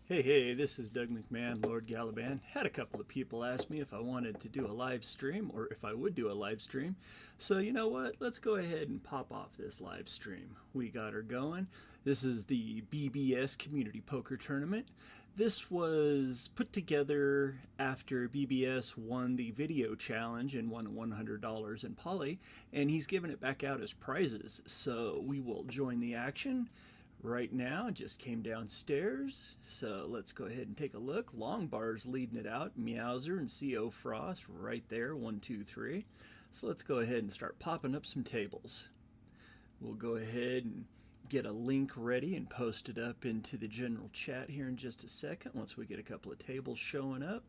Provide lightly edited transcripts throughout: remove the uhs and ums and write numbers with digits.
Hey, this is Doug McMahon, Lord Galaban. Had a couple of people ask me if I wanted to do a live stream or if I would do a live stream. So, you know what? Let's go ahead and pop off this live stream. We got her going. This is the BBS Community Poker Tournament. This was put together after BBS won the video challenge and won $100 in Poly, and he's giving it back out as prizes. So, we will join the action. Right now, just came downstairs, so let's go ahead and take a look. Long bar's leading it out. Meowser and CO Frost right there, 1, 2, 3. So let's go ahead and start popping up some tables. We'll go ahead and get a link ready and post it up into the general chat here in just a second once we get a couple of tables showing up.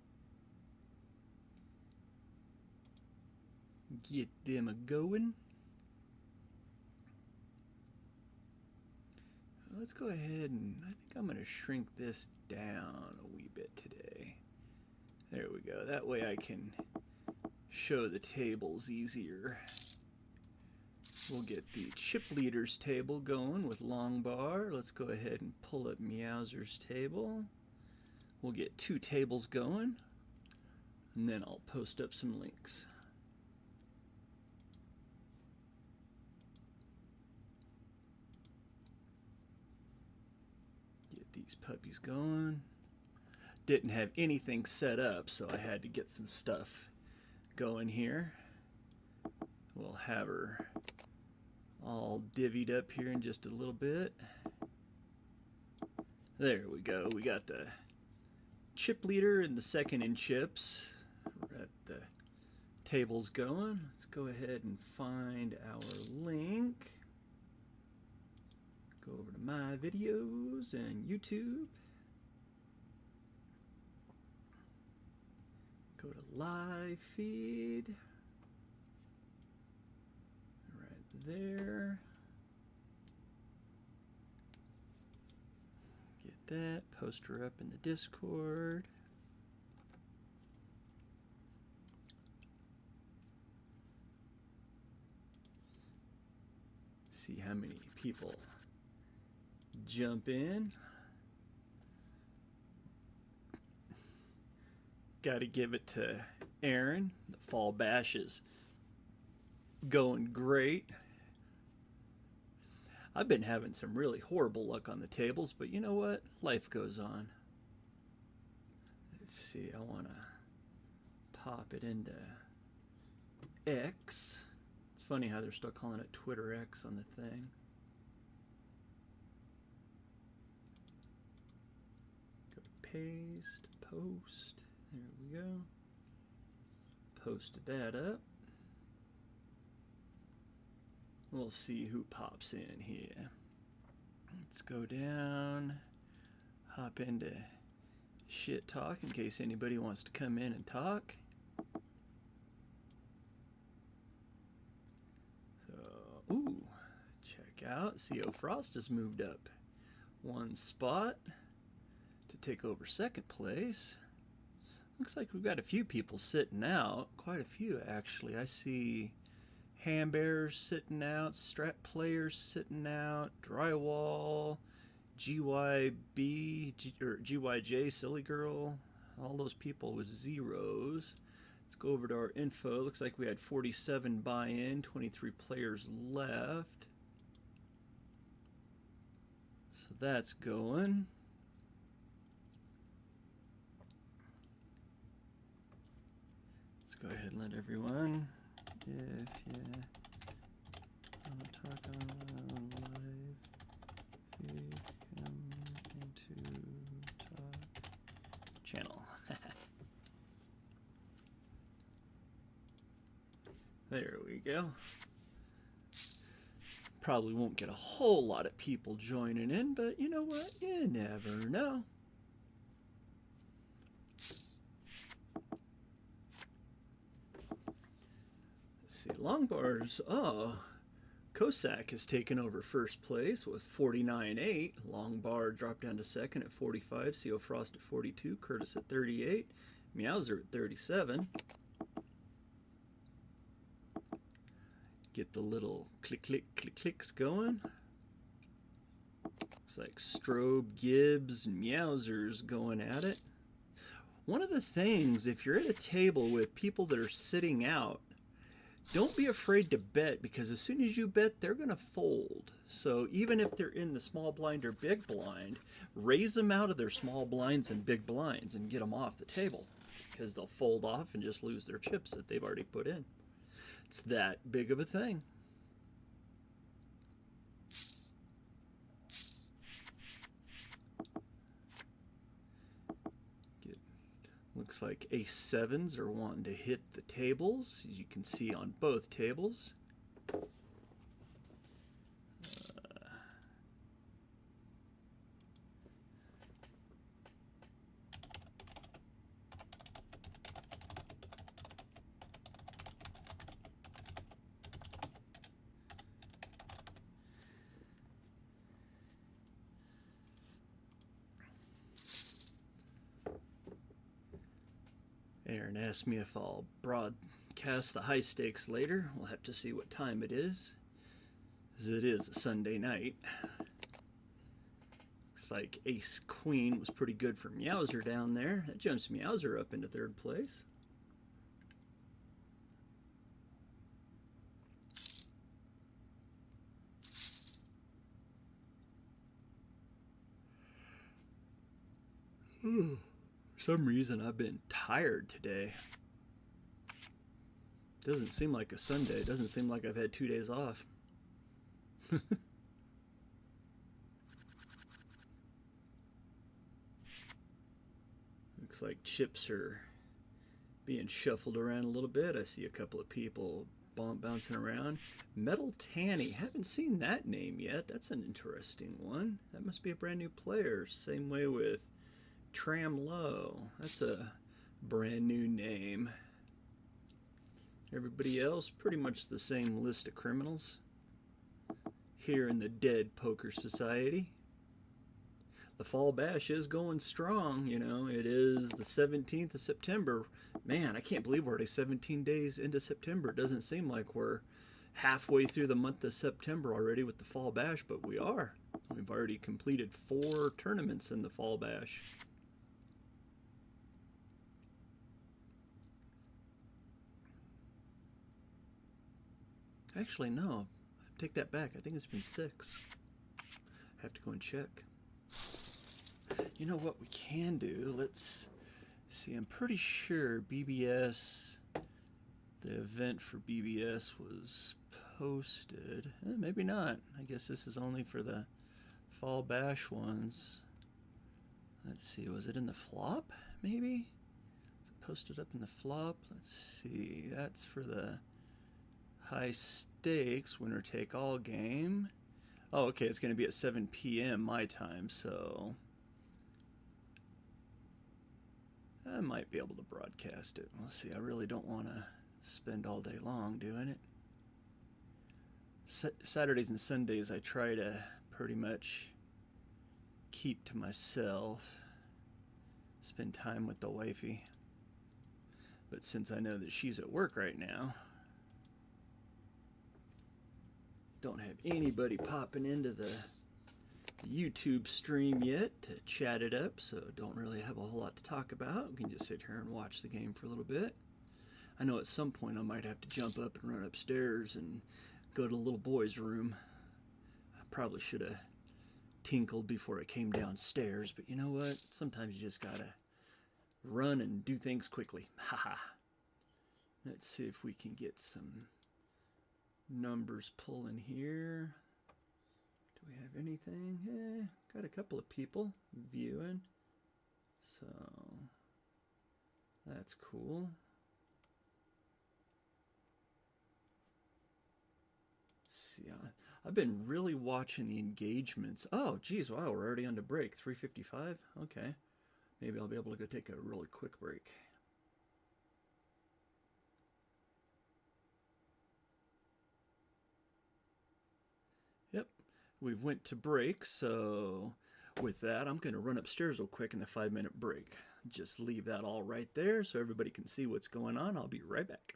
Get them a-going. Let's go ahead and I think I'm going to shrink this down a wee bit today. There we go. That way I can show the tables easier. We'll get the chip leaders table going with long bar. Let's go ahead and pull up Meowser's table. We'll get 2 tables going, and then I'll post up some links. These puppies going. Didn't have anything set up, so I had to get some stuff going here. We'll have her all divvied up here in just a little bit. There we go. We got the chip leader and the second in chips. We're at the tables going. Let's go ahead and find our link. Go over to my videos and YouTube. Go to live feed. Right there. Get that. Post her up in the Discord. See how many people jump in. Got to give it to Aaron. The fall bash is going great. I've been having some really horrible luck on the tables, but you know what? Life goes on. Let's see. I want to pop it into X. It's funny how they're still calling it Twitter X on the thing. Paste, post, there we go. Posted that up. We'll see who pops in here. Let's go down, hop into shit talk in case anybody wants to come in and talk. So, ooh, check out, CO Frost has moved up 1 spot to take over second place. Looks like we've got a few people sitting out. Quite a few, actually. I see Ham Bears sitting out, Strat Players sitting out, Drywall, GYJ, Silly Girl. All those people with zeros. Let's go over to our info. Looks like we had 47 buy-in, 23 players left. So that's going. Let's go ahead and let everyone, if you want to talk on live feed, come into talk channel. There we go. Probably won't get a whole lot of people joining in, but you know what? You never know. See, long bars, Cossack has taken over first place with 49.8. Long bar dropped down to second at 45. CO Frost at 42. Curtis at 38. Meowser at 37. Get the little click, click, click, clicks going. Looks like Strobe, Gibbs, and Meowsers going at it. One of the things, if you're at a table with people that are sitting out, don't be afraid to bet, because as soon as you bet, they're going to fold. So even if they're in the small blind or big blind, raise them out of their small blinds and big blinds and get them off the table, because they'll fold off and just lose their chips that they've already put in. It's that big of a thing. Looks like ace-sevens are wanting to hit the tables, as you can see on both tables. Aaron asked me if I'll broadcast the high stakes later. We'll have to see what time it is, as it is a Sunday night. Looks like ace queen was pretty good for Meowser down there. That jumps Meowser up into third place. For some reason, I've been tired today. Doesn't seem like a Sunday. Doesn't seem like I've had 2 days off. Looks like chips are being shuffled around a little bit. I see a couple of people bouncing around. Metal Tanny. Haven't seen that name yet. That's an interesting one. That must be a brand new player. Same way with Tram Low. That's a brand new name. Everybody else, pretty much the same list of criminals here in the Dead Poker Society. The Fall Bash is going strong, you know. It is the 17th of September. Man, I can't believe we're already 17 days into September. It doesn't seem like we're halfway through the month of September already with the Fall Bash, but we are. We've already completed 4 tournaments in the Fall Bash. Actually, no. I take that back. I think it's been 6. I have to go and check. You know what we can do? Let's see. I'm pretty sure BBS, the event for BBS was posted. Maybe not. I guess this is only for the Fall Bash ones. Let's see. Was it in the flop? Maybe? Was it posted up in the flop? Let's see. That's for the high stakes winner take all game. Oh, okay. It's going to be at 7 p.m. my time, so I might be able to broadcast it. We'll see. I really don't want to spend all day long doing it. Saturdays and Sundays I try to pretty much keep to myself, spend time with the wifey. But since I know that she's at work right now, don't have anybody popping into the YouTube stream yet to chat it up, so don't really have a whole lot to talk about. We can just sit here and watch the game for a little bit. I know at some point I might have to jump up and run upstairs and go to the little boy's room. I probably should have tinkled before I came downstairs, but you know what? Sometimes you just gotta run and do things quickly. Haha. Let's see if we can get some numbers pulling here. Do we have anything? Got a couple of people viewing, so that's cool. Let's see, I've been really watching the engagements. Oh, geez, wow, we're already on to break. 3:55. Okay, maybe I'll be able to go take a really quick break. Yep, we went to break, so with that, I'm going to run upstairs real quick in the 5-minute break. Just leave that all right there so everybody can see what's going on. I'll be right back.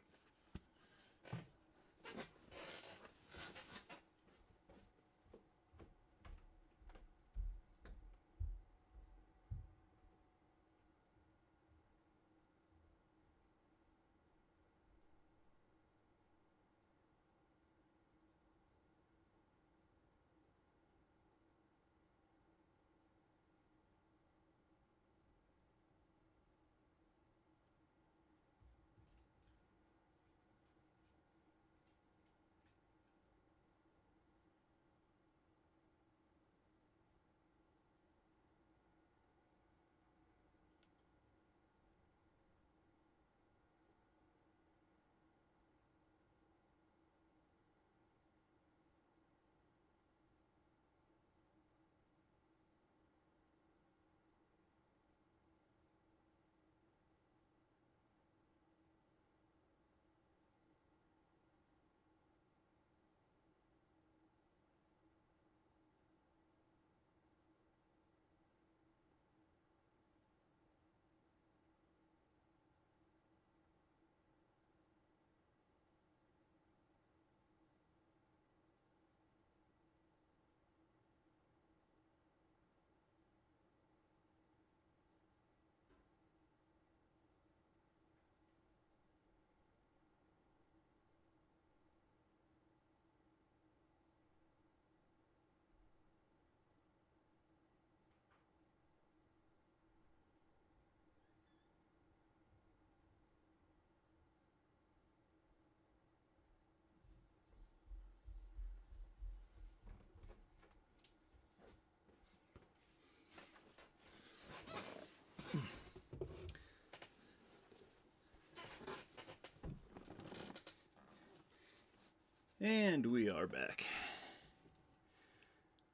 And we are back.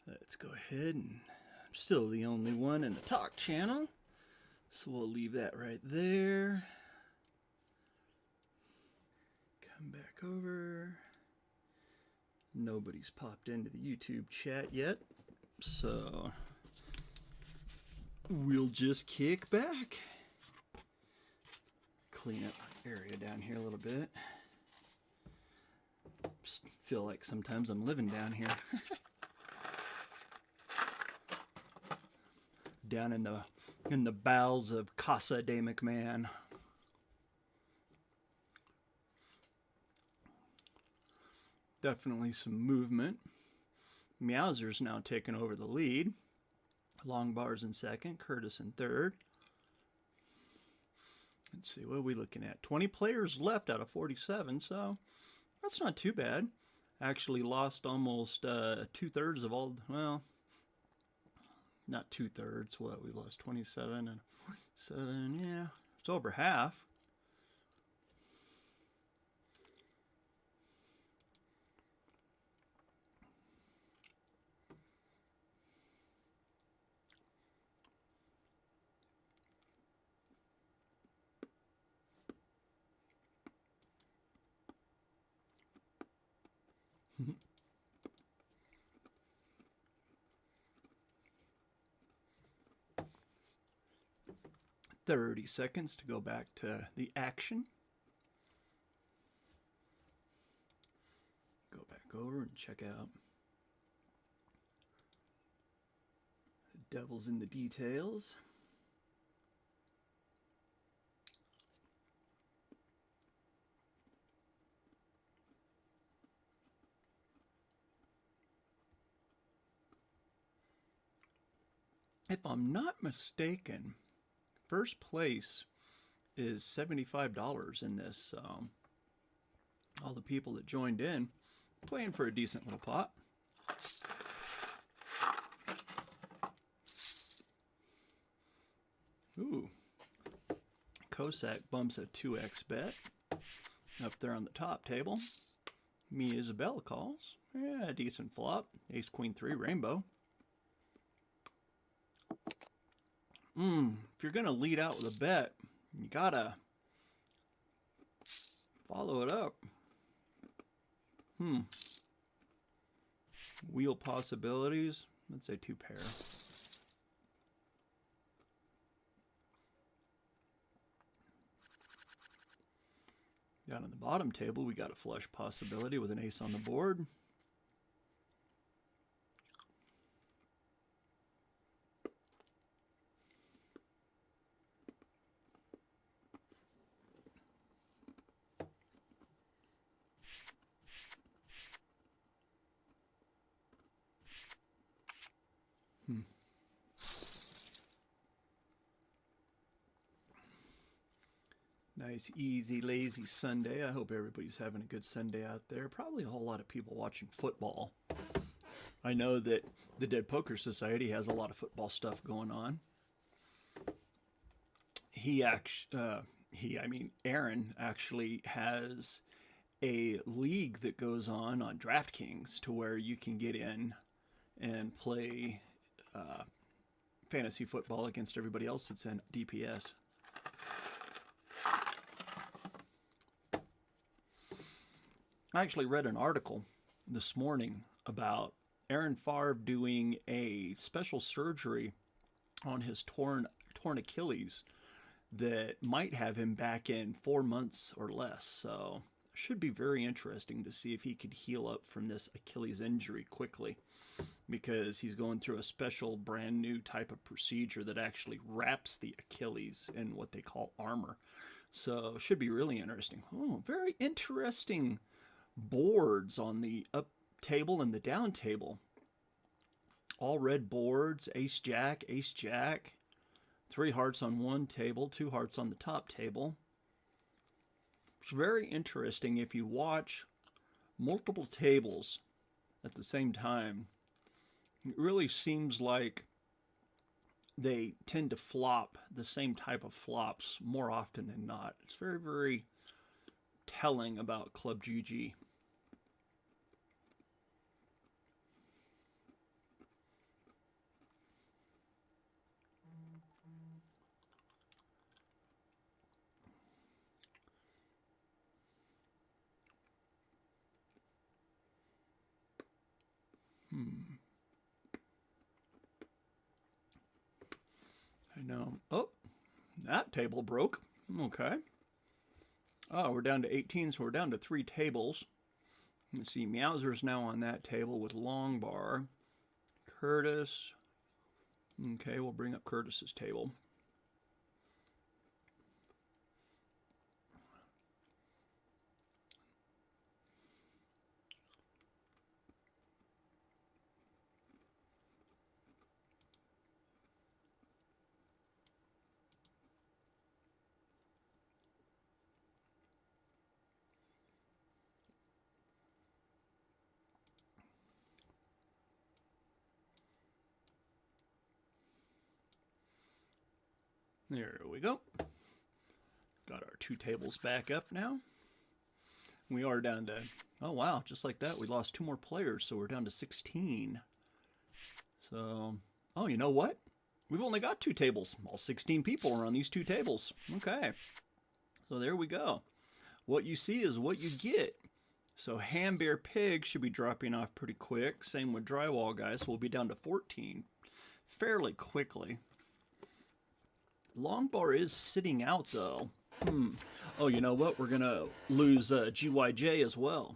Let's go ahead, and I'm still the only one in the talk channel, so we'll leave that right there. Come back over. Nobody's popped into the YouTube chat yet, so we'll just kick back. Clean up my area down here a little bit. Just feel like sometimes I'm living down here. Down in the bowels of Casa de McMahon. Definitely some movement. Meowser's now taking over the lead. Long Bar's in second, Curtis in third. Let's see, what are we looking at? 20 players left out of 47, so that's not too bad. Actually lost almost 2/3 of all, well, not 2/3, what, we lost 27 and 47, yeah, it's over half. Mm-hmm. 30 seconds to go back to the action. Go back over and check out the devil's in the details. If I'm not mistaken, first place is $75 in this. All the people that joined in, playing for a decent little pot. Ooh. Cossack bumps a 2x bet up there on the top table. Me Isabella calls. Yeah, decent flop. Ace, Queen, 3, rainbow. If you're going to lead out with a bet, you got to follow it up. Wheel possibilities. Let's say 2 pair. Down on the bottom table, we got a flush possibility with an ace on the board. Nice, easy, lazy Sunday. I hope everybody's having a good Sunday out there. Probably a whole lot of people watching football. I know that the Dead Poker Society has a lot of football stuff going on. Aaron actually has a league that goes on DraftKings to where you can get in and play fantasy football against everybody else that's in DPS. I actually read an article this morning about Aaron Favre doing a special surgery on his torn Achilles that might have him back in 4 months or less. So it should be very interesting to see if he could heal up from this Achilles injury quickly, because he's going through a special brand new type of procedure that actually wraps the Achilles in what they call armor. So it should be really interesting. Oh, very interesting boards on the up table and the down table. All red boards, ace jack, 3 hearts on one table, 2 hearts on the top table. It's very interesting if you watch multiple tables at the same time. It really seems like they tend to flop the same type of flops more often than not. It's very, very telling about ClubGG. I know. Oh, that table broke. Okay. Oh, we're down to 18, so we're down to 3 tables. Let's see, Meowser's now on that table with Longbar. Curtis. Okay, we'll bring up Curtis's table. There we go. Got our 2 tables back up now. We are down to, oh wow, just like that, we lost 2 more players, so we're down to 16. So, oh, you know what? We've only got 2 tables. All 16 people are on these 2 tables. Okay. So there we go. What you see is what you get. So Ham Bear Pig should be dropping off pretty quick. Same with Drywall Guys. So we'll be down to 14 fairly quickly. Longbar is sitting out though. Oh, you know what? We're going to lose GYJ as well.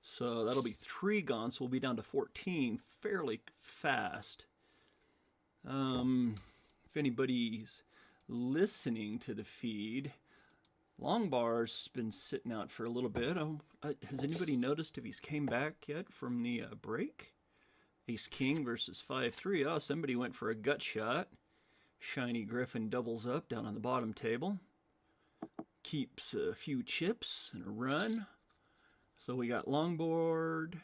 So that'll be 3 gone. So we'll be down to 14 fairly fast. If anybody's listening to the feed, Longbar's been sitting out for a little bit. Has anybody noticed if he's came back yet from the break? Ace King versus 5-3. Oh, somebody went for a gut shot. Shiny Griffin doubles up down on the bottom table. Keeps a few chips and a run. So we got Longboard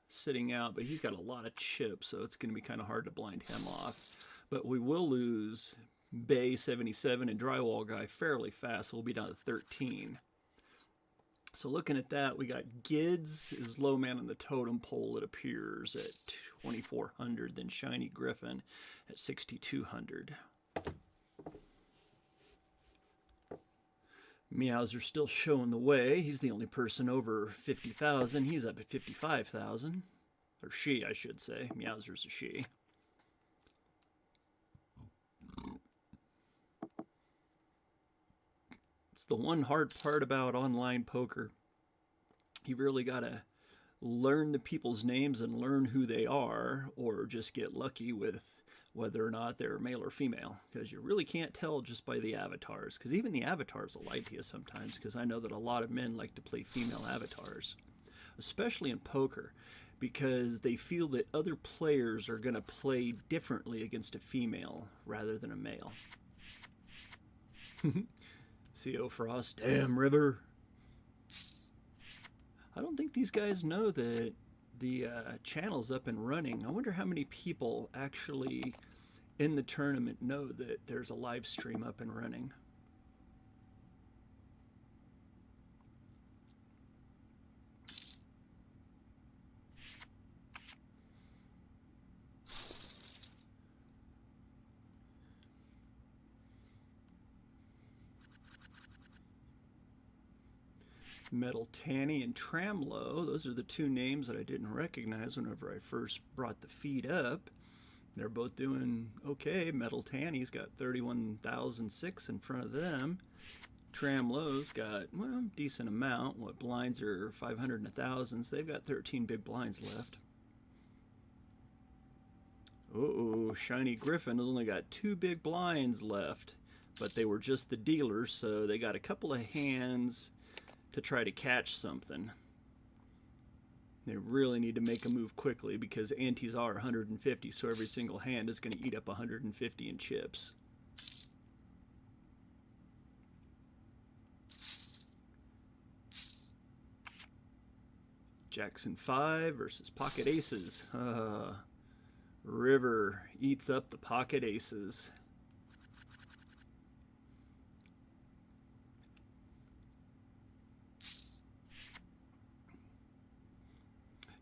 sitting out, but he's got a lot of chips, so it's going to be kind of hard to blind him off. But we will lose Bay 77 and Drywall Guy fairly fast. We'll be down to 13. So looking at that, we got Gids is low man on the totem pole, it appears, at 2,400. Then Shiny Griffin at 6,200. Meowser still showing the way. He's the only person over 50,000. He's up at 55,000. Or she, I should say. Meowser's a she. It's the one hard part about online poker. You really got to learn the people's names and learn who they are, or just get lucky with whether or not they're male or female, because you really can't tell just by the avatars, because even the avatars will lie to you sometimes, because I know that a lot of men like to play female avatars, especially in poker, because they feel that other players are going to play differently against a female rather than a male. CO Frost, damn river. I don't think these guys know that the channel's up and running. I wonder how many people actually in the tournament know that there's a live stream up and running. Metal Tanny and Tramlow, those are the 2 names that I didn't recognize whenever I first brought the feed up. They're both doing okay. Metal Tanny's got 31,006 in front of them. Tramlow's got, well, decent amount. What blinds are 500 and 1,000, so they've got 13 big blinds left. Uh-oh, Shiny Griffin has only got 2 big blinds left, but they were just the dealers, so they got a couple of hands to try to catch something. They really need to make a move quickly, because antes are 150, so every single hand is going to eat up 150 in chips. Jackson 5 versus Pocket Aces. River eats up the Pocket Aces.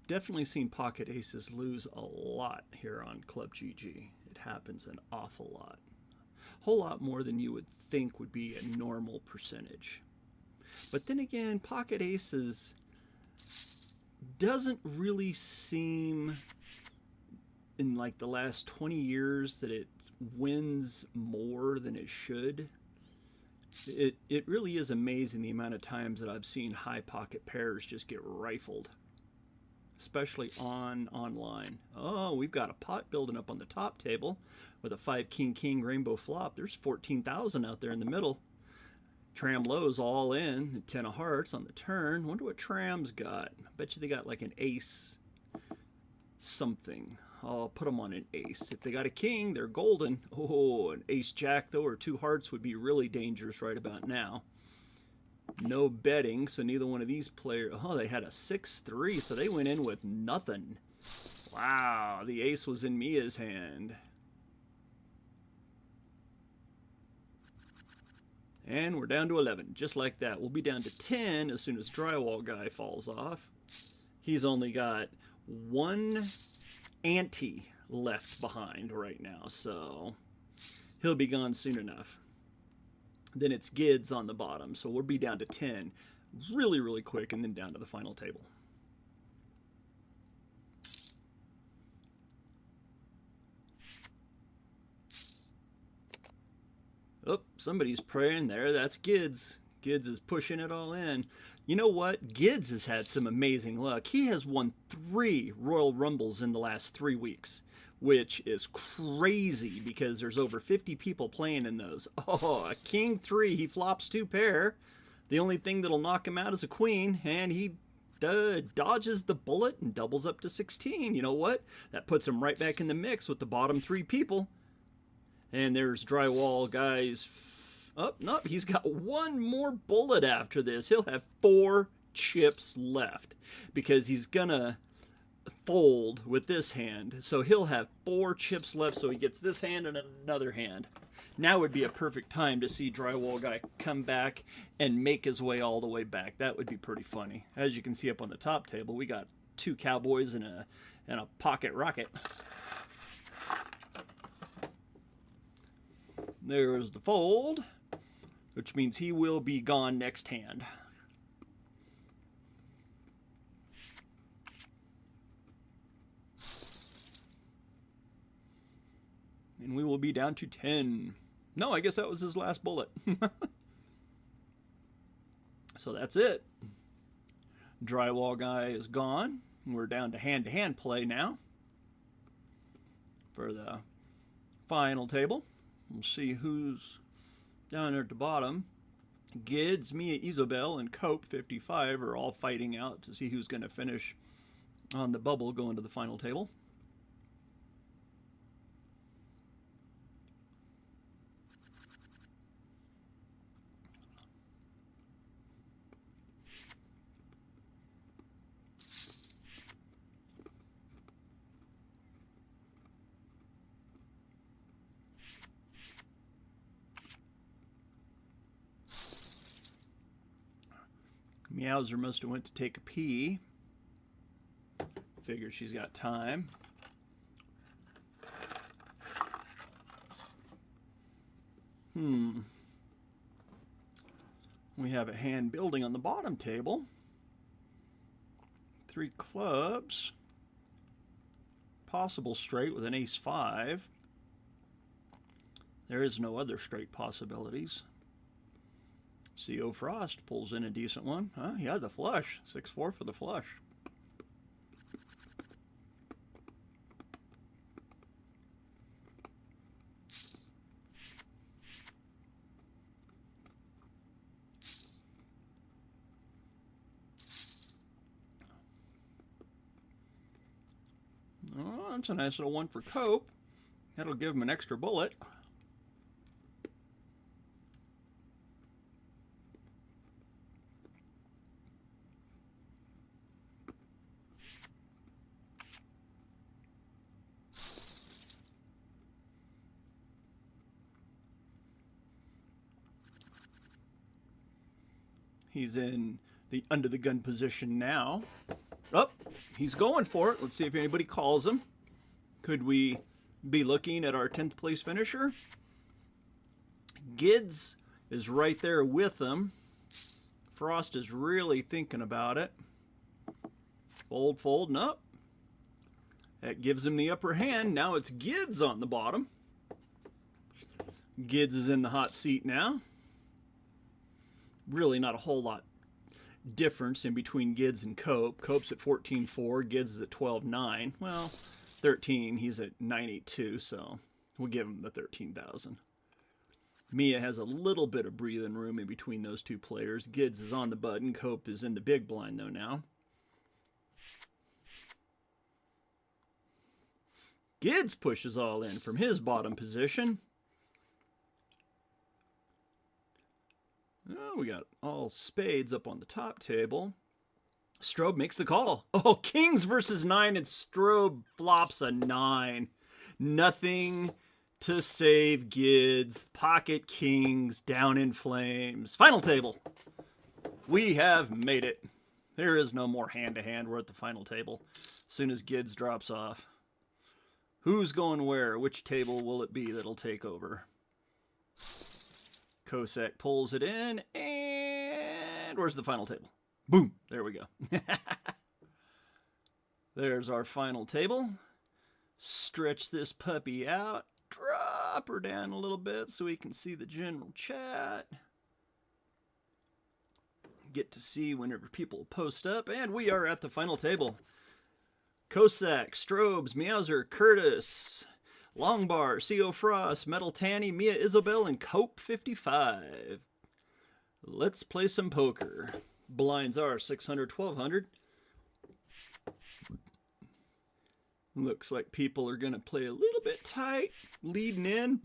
Definitely seen Pocket Aces lose a lot here on ClubGG. It happens an awful lot. A whole lot more than you would think would be a normal percentage. But then again, Pocket Aces doesn't really seem in like the last 20 years that it wins more than it should. It really is amazing the amount of times that I've seen high pocket pairs just get rifled, especially online. Oh, we've got a pot building up on the top table with a 5 king king rainbow flop. There's 14,000 out there in the middle. Tram lows all in, 10 of hearts on the turn. Wonder what Tram's got. I bet you they got like an ace something. I'll put them on an ace. If they got a king, they're golden. Oh, an ace jack though, or 2 hearts would be really dangerous right about now. No betting, so neither one of these players... Oh, they had a 6-3, so they went in with nothing. Wow, the ace was in Mia's hand. And we're down to 11, just like that. We'll be down to 10 as soon as Drywall Guy falls off. He's only got 1 ante left behind right now, so he'll be gone soon enough. Then it's Gids on the bottom, so we'll be down to 10 really, really quick, and then down to the final table. Oh, somebody's praying there. That's Gids. Gids is pushing it all in. You know what? Gids has had some amazing luck. He has won 3 Royal Rumbles in the last 3 weeks, which is crazy because there's over 50 people playing in those. Oh, a king 3. He flops 2 pair. The only thing that'll knock him out is a queen, and he dodges the bullet and doubles up to 16. You know what? That puts him right back in the mix with the bottom 3 people. And there's Drywall Guy's... Oh, no, he's got 1 more bullet after this. He'll have 4 chips left because he's gonna fold with this hand. So he'll have 4 chips left, so he gets this hand and another hand. Now would be a perfect time to see Drywall Guy come back and make his way all the way back. That would be pretty funny. As you can see up on the top table, we got 2 cowboys and a pocket rocket. There's the fold, which means he will be gone next hand. And we will be down to 10. No, I guess that was his last bullet. So that's it. Drywall Guy is gone. We're down to hand-to-hand play now for the final table. We'll see who's down there at the bottom. Gids, Mia, Isobel, and Cope 55 are all fighting out to see who's going to finish on the bubble going to the final table. Meowser must have went to take a pee. Figure she's got time. We have a hand building on the bottom table. 3 clubs. Possible straight with an ace-5. There is no other straight possibilities. CO Frost pulls in a decent one. Huh? He had the flush. 6-4 for the flush. Oh, that's a nice little one for Cope. That'll give him an extra bullet. He's in the under the gun position now. Oh, he's going for it. Let's see if anybody calls him. Could we be looking at our 10th place finisher? Gids is right there with him. Frost is really thinking about it. Fold, fold, and up. That gives him the upper hand. Now it's Gids on the bottom. Gids is in the hot seat now. Really not a whole lot difference in between Gids and Cope. Cope's at 14.4, Gids is at 12.9. Well, 13, he's at 9.82, so we'll give him the 13,000. Mia has a little bit of breathing room in between those two players. Gids is on the button. Cope is in the big blind, though, now. Gids pushes all in from his bottom position. Oh, we got all spades up on the top table. Strobe makes the call. Oh, kings versus 9, and Strobe flops a 9. Nothing to save Gids. Pocket kings down in flames. Final table. We have made it. There is no more hand-to-hand. We're at the final table as soon as Gids drops off. Who's going where? Which table will it be that'll take over? Kosek pulls it in, and where's the final table? Boom! There we go. There's our final table. Stretch this puppy out. Drop her down a little bit so we can see the general chat. Get to see whenever people post up, and we are at the final table. Kosek, Strobes, Meowser, Curtis, Longbar, C.O. Frost, Metal Tanny, Mia Isabel, and Cope 55. Let's play some poker. Blinds are 600, 1200. Looks like people are going to play a little bit tight, leading in.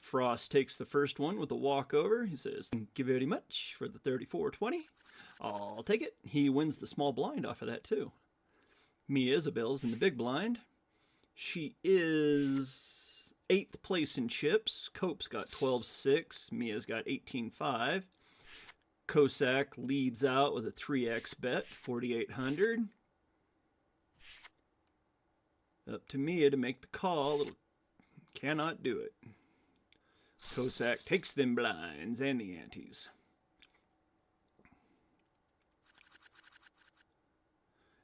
Frost takes the first one with a walkover. He says, "Thank you very much for the 34.20. I'll take it." He wins the small blind off of that, too. Mia Isabel's in the big blind. She is 8th place in chips. Cope's got 12.6. Mia's got 18.5. Kosek leads out with a 3x bet, 4,800. Up to Mia to make the call. Cannot do it. Kosek takes them blinds and the antes.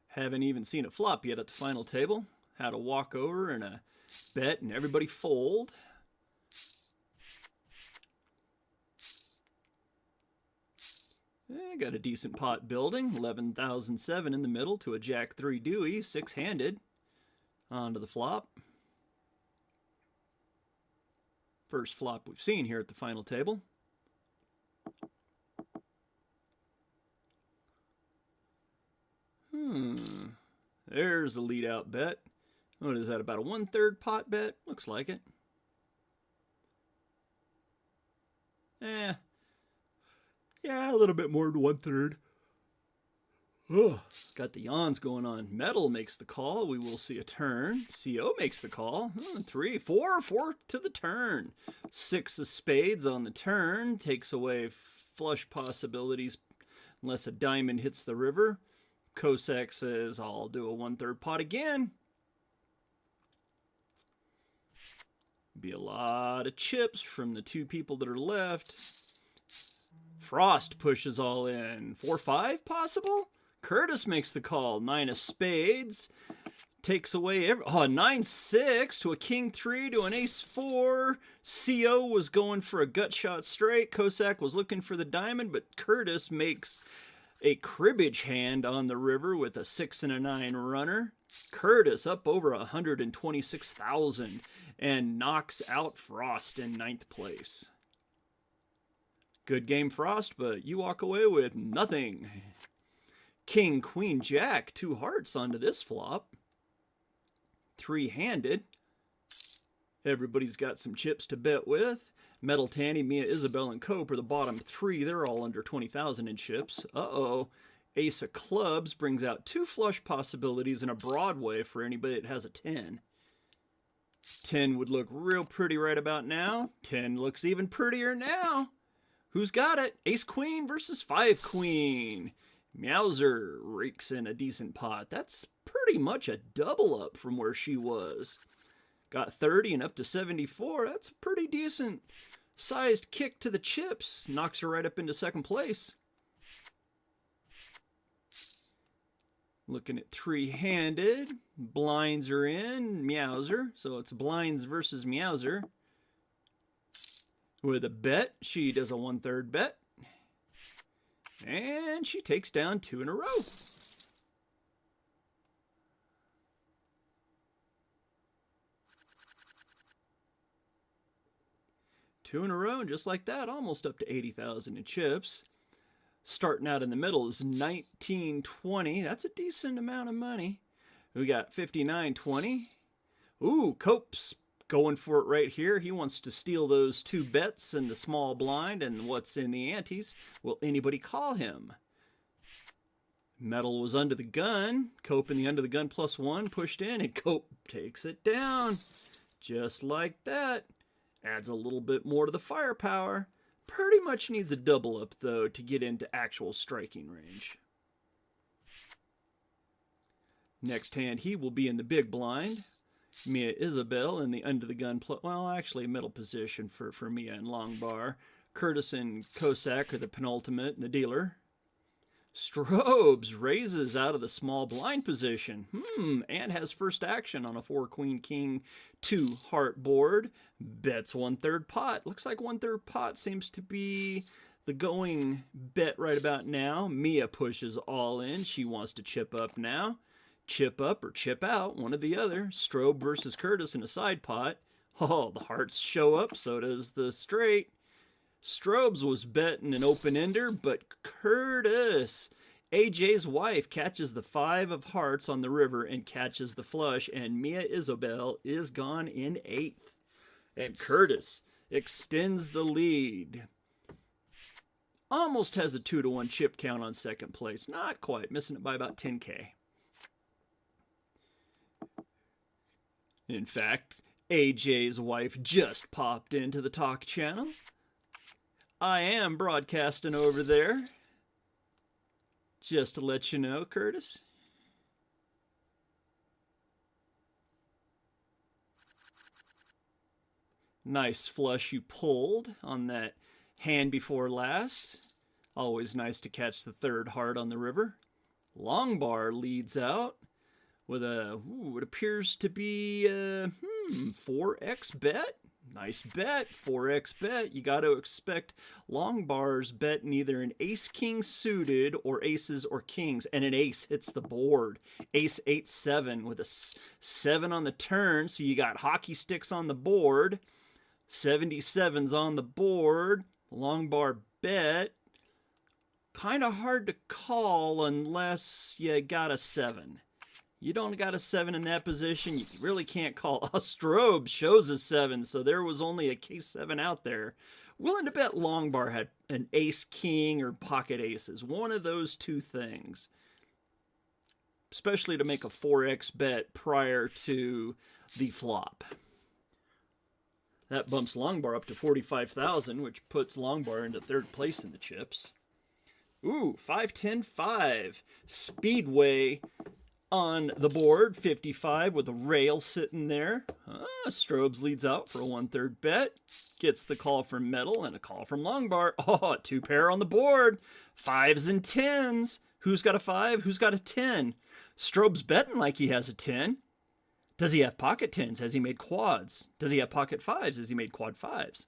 Haven't even seen a flop yet at the final table. Had a walkover and a bet and everybody fold. Got a decent pot building. 11,007 in the middle to a Jack 3 Dewey, 6-handed. Onto the flop. First flop we've seen here at the final table. There's a lead out bet. What is that, about a 1/3 pot bet? Looks like it. Yeah, a little bit more than 1/3. Oh, got the yawns going on. Metal makes the call. We will see a turn. CO makes the call. 3, 4 to the turn. 6 of spades on the turn. Takes away flush possibilities unless a diamond hits the river. Kosek says, I'll do a 1/3 pot again. Be a lot of chips from the two people that are left. Frost pushes all in. 4-5 possible? Curtis makes the call. 9 of spades. Takes away 9-6 to a king 3 to an ace 4. CO was going for a gut shot straight. Kosek was looking for the diamond, but Curtis makes a cribbage hand on the river with a 6 and a 9 runner. Curtis up over 126,000 and knocks out Frost in 9th place. Good game, Frost, but you walk away with nothing. King, Queen, Jack, 2 hearts onto this flop. 3-handed. Everybody's got some chips to bet with. Metal Tanny, Mia Isabel, and Cope are the bottom 3. They're all under 20,000 in chips. Uh-oh. Ace of clubs brings out 2 flush possibilities and a Broadway for anybody that has a 10. 10 would look real pretty right about now. 10 looks even prettier now. Who's got it? Ace Queen versus 5 Queen. Meowser rakes in a decent pot. That's pretty much a double up from where she was. Got 30 and up to 74. That's a pretty decent sized kick to the chips. Knocks her right up into 2nd place. Looking at three-handed. Blinds are in. Meowser. So it's blinds versus Meowser. With a bet. She does a 1/3 bet. And she takes down 2 in a row. Two in a row, and just like that, almost up to 80,000 in chips. Starting out in the middle is 1920. That's a decent amount of money. We got 5920. Ooh, Cope's going for it right here. He wants to steal those 2 bets and the small blind and what's in the antes. Will anybody call him? Metal was under the gun. Cope in the under the gun +1 pushed in, and Cope takes it down. Just like that. Adds a little bit more to the firepower. Pretty much needs a double up, though, to get into actual striking range. Next hand, he will be in the big blind. Mia Isabel in the under the gun, well, actually, middle position for Mia and long bar. Curtis and Kosak are the penultimate and the dealer. Strobes raises out of the small blind position. And has first action on a 4 Queen King 2 heart board. Bets 1/3 pot. Looks like 1/3 pot seems to be the going bet right about now. Mia pushes all in. She wants to chip up now. Chip up or chip out, one or the other. Strobe versus Curtis in a side pot. Oh, the hearts show up, so does the straight. Strobes was betting an open-ender, but Curtis, AJ's wife, catches the 5 of hearts on the river and catches the flush, and Mia Isabel is gone in 8th. And Curtis extends the lead. Almost has a 2-to-1 chip count on second place. Not quite, missing it by about 10K. In fact, AJ's wife just popped into the talk channel. I am broadcasting over there. Just to let you know, Curtis. Nice flush you pulled on that hand before last. Always nice to catch the 3rd heart on the river. Long bar leads out with a, what appears to be a 4x bet. Nice bet, 4x bet. You got to expect long bars betting either an ace-king suited or aces or kings, and an ace hits the board. Ace 8-7 with a 7 on the turn, so you got hockey sticks on the board. 77's on the board. Long bar bet. Kind of hard to call unless you got a 7. You don't got a 7 in that position, you really can't call. Strobe shows a 7, so there was only a K7 out there. Willing to bet long bar had an ace-king or pocket aces. One of those two things. Especially to make a 4x bet prior to the flop. That bumps long bar up to 45,000, which puts long bar into 3rd place in the chips. Ooh, 5-10-5. Speedway on the board, 55 with a rail sitting there. Strobes leads out for a 1/3 bet. Gets the call from Metal and a call from Longbar. Oh, 2 pair on the board. 5s and 10s. Who's got a 5? Who's got a 10? Strobe's betting like he has a 10. Does he have pocket 10s? Has he made quads? Does he have pocket 5s? Has he made quad 5s?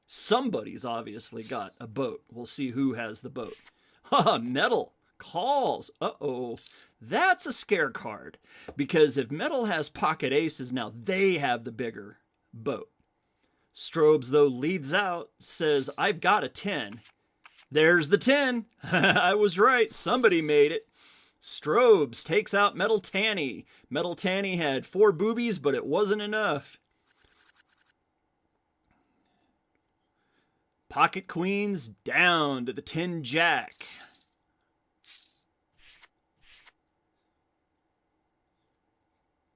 Somebody's obviously got a boat. We'll see who has the boat. Metal calls. Uh-oh. That's a scare card. Because if Metal has pocket aces, now they have the bigger boat. Strobes, though, leads out, says, I've got a 10. There's the 10. I was right. Somebody made it. Strobes takes out Metal Tanny. Metal Tanny had 4 boobies, but it wasn't enough. Pocket queens down to the 10 jack.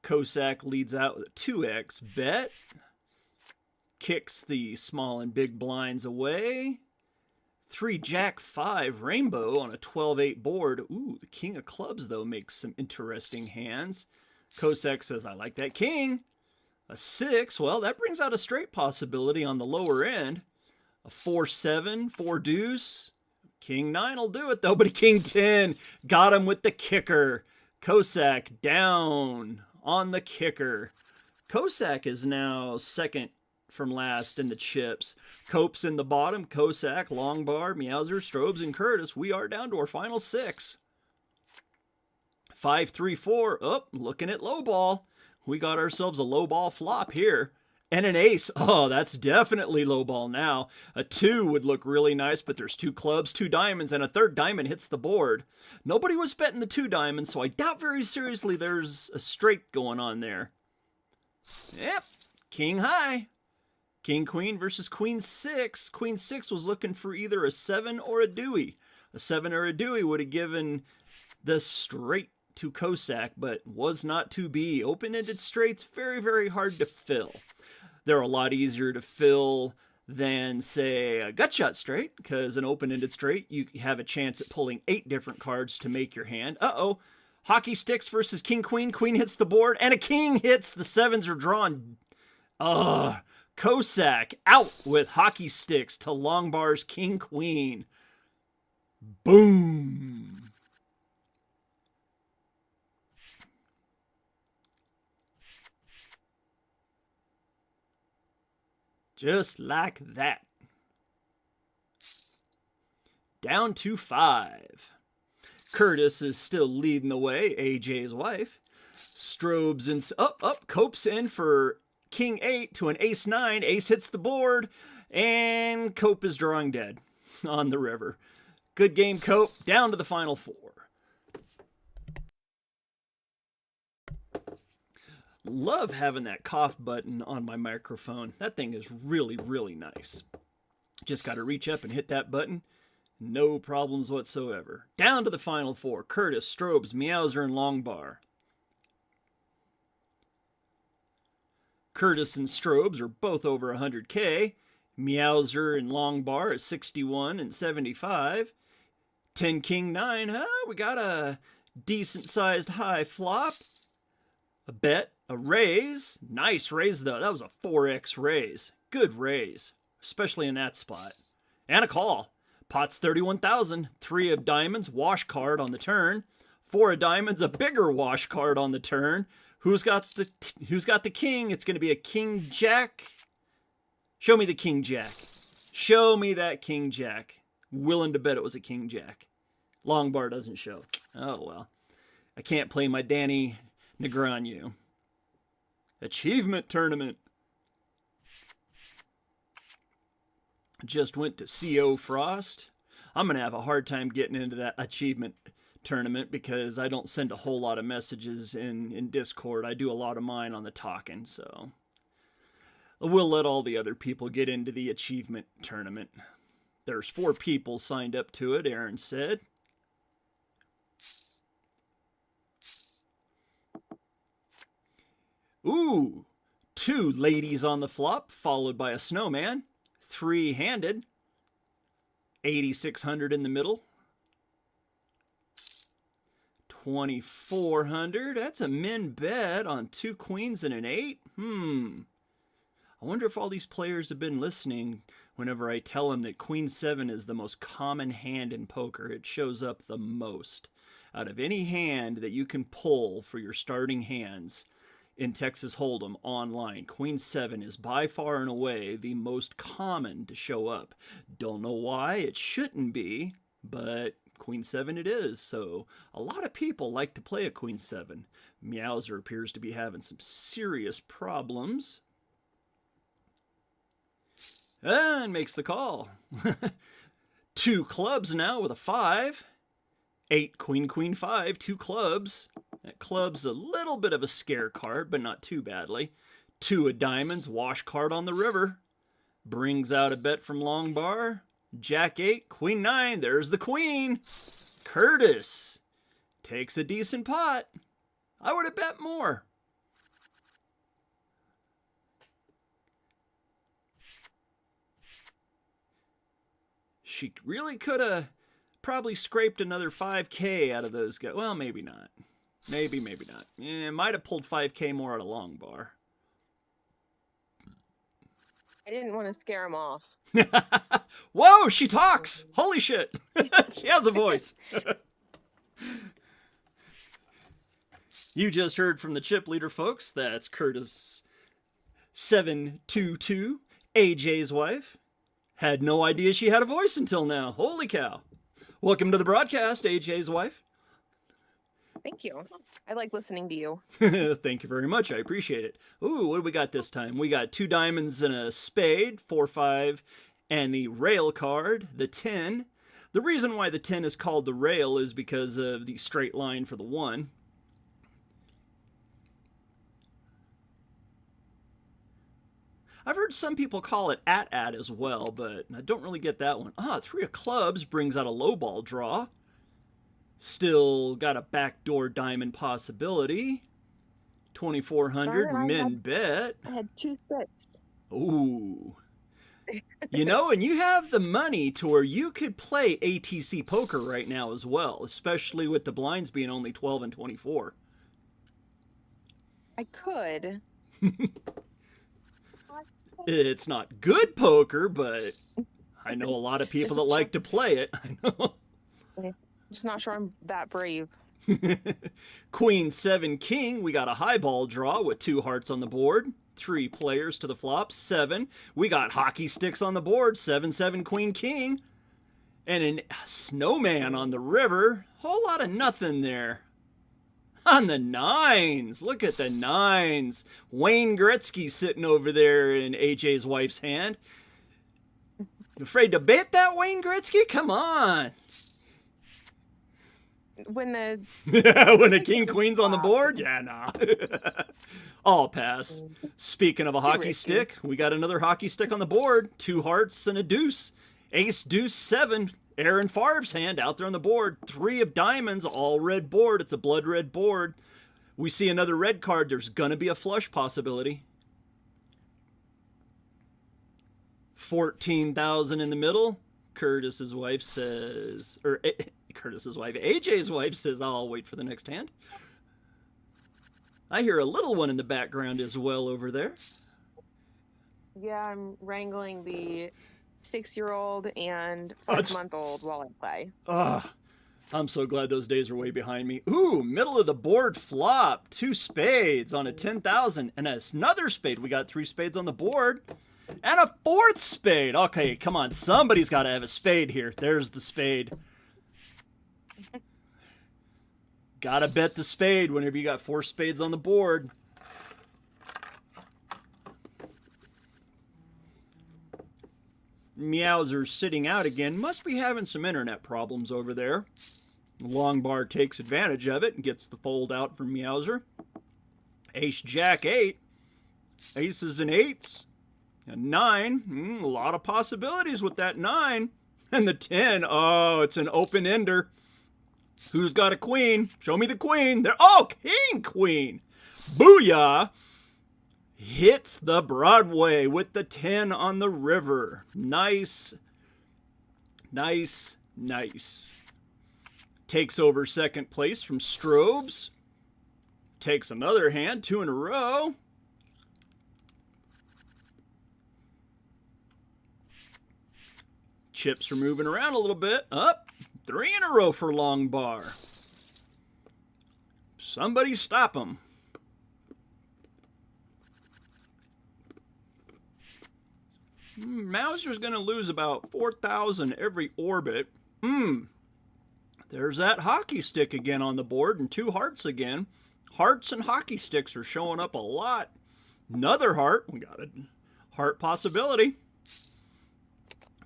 Kosak leads out with a 2x bet. Kicks the small and big blinds away. 3 jack 5 rainbow on a 12-8 board. Ooh, the king of clubs, though, makes some interesting hands. Kosak says, I like that king. A 6, well, that brings out a straight possibility on the lower end. A 4-7, 4 deuce. King 9 will do it, though, but a king 10 got him with the kicker. Kosak down on the kicker. Kosak is now second from last in the chips. Cope's in the bottom. Kosak, Longbar, Meowser, Strobes, and Curtis. We are down to our final 6. 5-3-4. Oh, looking at low ball. We got ourselves a low ball flop here. And an ace. Oh, that's definitely low ball now. A 2 would look really nice, but there's 2 clubs, 2 diamonds, and a third diamond hits the board. Nobody was betting the 2 diamonds, so I doubt very seriously there's a straight going on there. Yep, king high. King queen versus queen 6. Queen 6 was looking for either a 7 or a Dewey. A 7 or a Dewey would have given the straight to Kosak, but was not to be. Open-ended straights, very, very hard to fill. They're a lot easier to fill than, say, a gut shot straight, because an open-ended straight, you have a chance at pulling 8 different cards to make your hand. Uh-oh. Hockey sticks versus king queen. Queen hits the board, and a king hits. The 7s are drawn. Kosak out with hockey sticks to Longbar's king queen. Boom. Just like that. Down to 5. Curtis is still leading the way, AJ's wife. Strobes and up. Cope's in for king 8 to an ace 9. Ace hits the board, and Cope is drawing dead on the river. Good game, Cope. Down to the final 4. Love having that cough button on my microphone. That thing is really, really nice. Just got to reach up and hit that button. No problems whatsoever. Down to the final 4. Curtis, Strobes, Meowser, and Longbar. Curtis and Strobes are both over 100K. Meowser and Longbar at 61 and 75. 10 King 9, huh? We got a decent-sized high flop. A bet, a raise. Nice raise, though. That was a 4x raise. Good raise, especially in that spot. And a call. Pot's 31,000. 3 of diamonds, wash card on the turn. 4 of diamonds, a bigger wash card on the turn. Who's got the king? It's going to be a king jack. Show me the king jack. Show me that king jack. Willing to bet it was a king jack. Longbar doesn't show. Oh, well. I can't play my Danny Negreanu. Achievement tournament. Just went to CO Frost. I'm going to have a hard time getting into that achievement tournament because I don't send a whole lot of messages in Discord. I do a lot of mine on the talking, so we'll let all the other people get into the achievement tournament. There's 4 people signed up to it, Aaron said. Ooh, 2 ladies on the flop, followed by a snowman. 3-handed. 8,600 in the middle. 2,400. That's a min bet on 2 queens and an 8. I wonder if all these players have been listening whenever I tell them that Queen 7 is the most common hand in poker. It shows up the most. Out of any hand that you can pull for your starting hands in Texas Hold'em online, Queen 7 is by far and away the most common to show up. Don't know why it shouldn't be, but Queen 7 it is. So a lot of people like to play a Queen 7. Meowser appears to be having some serious problems. And makes the call. 2 clubs now with a 5. 8, queen, queen, 5, 2 clubs. That club's a little bit of a scare card, but not too badly. 2 of diamonds, wash card on the river. Brings out a bet from Longbar. Jack 8, queen 9, there's the queen. Curtis takes a decent pot. I would have bet more. She really could have probably scraped another 5K out of those guys. Well, maybe not. Maybe not. Might have pulled 5K more out of Longbar. I didn't want to scare him off. Whoa, she talks! Holy shit! She has a voice. You just heard from the chip leader, folks. That's Curtis 722, AJ's wife. Had no idea she had a voice until now. Holy cow. Welcome to the broadcast, AJ's wife. Thank you. I like listening to you. Thank you very much. I appreciate it. Ooh, what do we got this time? We got 2 diamonds and a spade, 4-5, and the rail card, the 10. The reason why the 10 is called the rail is because of the straight line for the 1. I've heard some people call it at as well, but I don't really get that one. 3 of clubs brings out a low ball draw. Still got a backdoor diamond possibility. 2,400 min bet. I had 2 sets. Ooh. You know, and you have the money to where you could play ATC poker right now as well, especially with the blinds being only 12 and 24. I could. It's not good poker, but I know a lot of people that like to play it. I know. I'm just not sure I'm that brave. Queen 7 king. We got a high ball draw with 2 hearts on the board. 3 players to the flop. 7. We got hockey sticks on the board. 7-7 queen king. And a snowman on the river. Whole lot of nothing there. On the 9s. Look at the 9s. Wayne Gretzky sitting over there in AJ's wife's hand. You afraid to bet that, Wayne Gretzky? Come on. When the when the king queen's on the board? Yeah, nah. I'll pass. Speaking of a hockey stick, we got another hockey stick on the board. 2 hearts and a deuce. Ace, deuce, 7. Aaron Favre's hand out there on the board. 3 of diamonds, all red board. It's a blood red board. We see another red card. There's going to be a flush possibility. 14,000 in the middle. Curtis's wife says, Curtis's wife, AJ's wife says, I'll wait for the next hand. I hear a little one in the background as well over there. Yeah, I'm wrangling the 6-year-old and 5-month-old while I play. I'm so glad those days are way behind me. Ooh, middle of the board flop. 2 spades on a 10,000 and another spade. We got 3 spades on the board and a 4th spade. Okay, come on. Somebody's got to have a spade here. There's the spade. Gotta bet the spade whenever you got 4 spades on the board. Meowser's sitting out again. Must be having some internet problems over there. Long bar takes advantage of it and gets the fold out from Meowser. Ace, jack, 8. Aces and 8s. A 9. A lot of possibilities with that 9. And the 10. Oh, it's an open ender. Who's got a queen? Show me the queen. There. Oh, king queen. Booyah. Hits the Broadway with the 10 on the river. Nice. Nice, nice. Takes over second place from Strobes. Takes another hand, 2 in a row. Chips are moving around a little bit. Up. 3 in a row for Long Bar. Somebody stop him. Mauser's going to lose about 4,000 every orbit. There's that hockey stick again on the board and 2 hearts again. Hearts and hockey sticks are showing up a lot. Another heart. We got a heart possibility.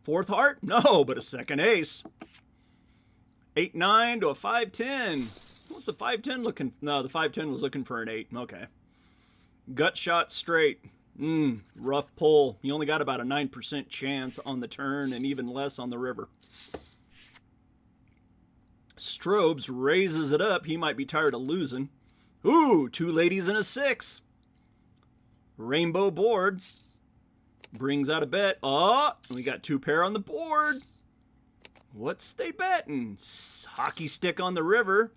4th heart? No, but a second ace. 8-9 to a 5-10. What's the 5-10 looking? No, the 5-10 was looking for an 8. Okay. Gut shot straight. Rough pull. You only got about a 9% chance on the turn and even less on the river. Strobes raises it up. He might be tired of losing. Ooh, 2 ladies and a 6. Rainbow board. Brings out a bet. Oh, we got 2 pair on the board. What's they betting? Hockey stick on the river.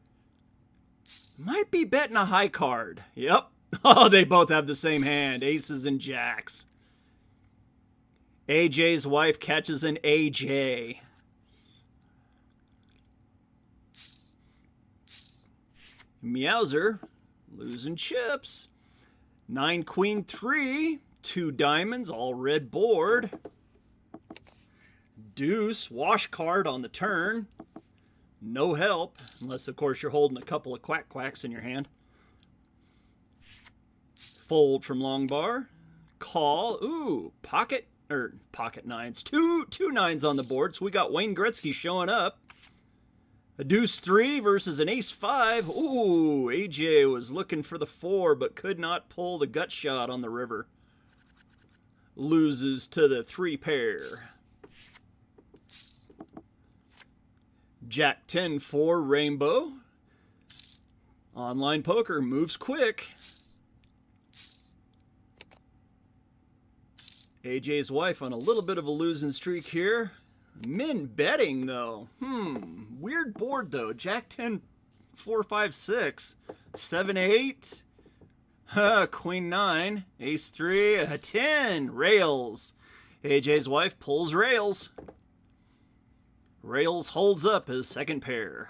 Might be betting a high card. Yep. Oh, they both have the same hand. Aces and jacks. AJ's wife catches an AJ. Meowser Losing chips. 9 queen 3. 2 diamonds, all red board. Deuce, wash card on the turn. No help, unless of course you're holding a couple of quack quacks in your hand. Fold from long bar. Call. Ooh, pocket nines. Two nines on the board, so we got Wayne Gretzky showing up. A deuce 3 versus an ace 5. Ooh, AJ was looking for the 4, but could not pull the gut shot on the river. Loses to the 3 pair. Jack 10 4 rainbow. Online poker moves quick. AJ's wife on a little bit of a losing streak here. Min betting though. Weird board though. Jack 10 4 5 6. 7 8. Queen 9. Ace 3. A 10. Rails. AJ's wife pulls rails. Rails holds up his second pair.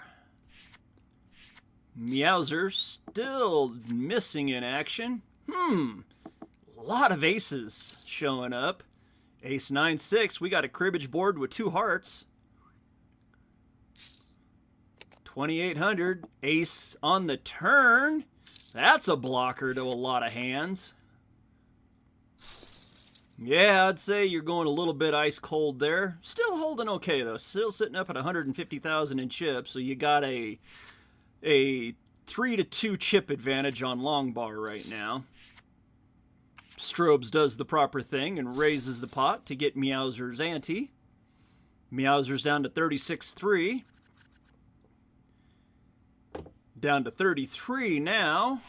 Meowser still missing in action. A lot of aces showing up. Ace 9 6. We got a cribbage board with 2 hearts. 2800. Ace on the turn. That's a blocker to a lot of hands. Yeah, I'd say you're going a little bit ice cold there. Still holding okay though. Still sitting up at 150,000 in chips. So you got a 3-2 chip advantage on long bar right now. Strobes does the proper thing and raises the pot to get Meowser's ante. Meowser's down to 36-3. Down to 33 now.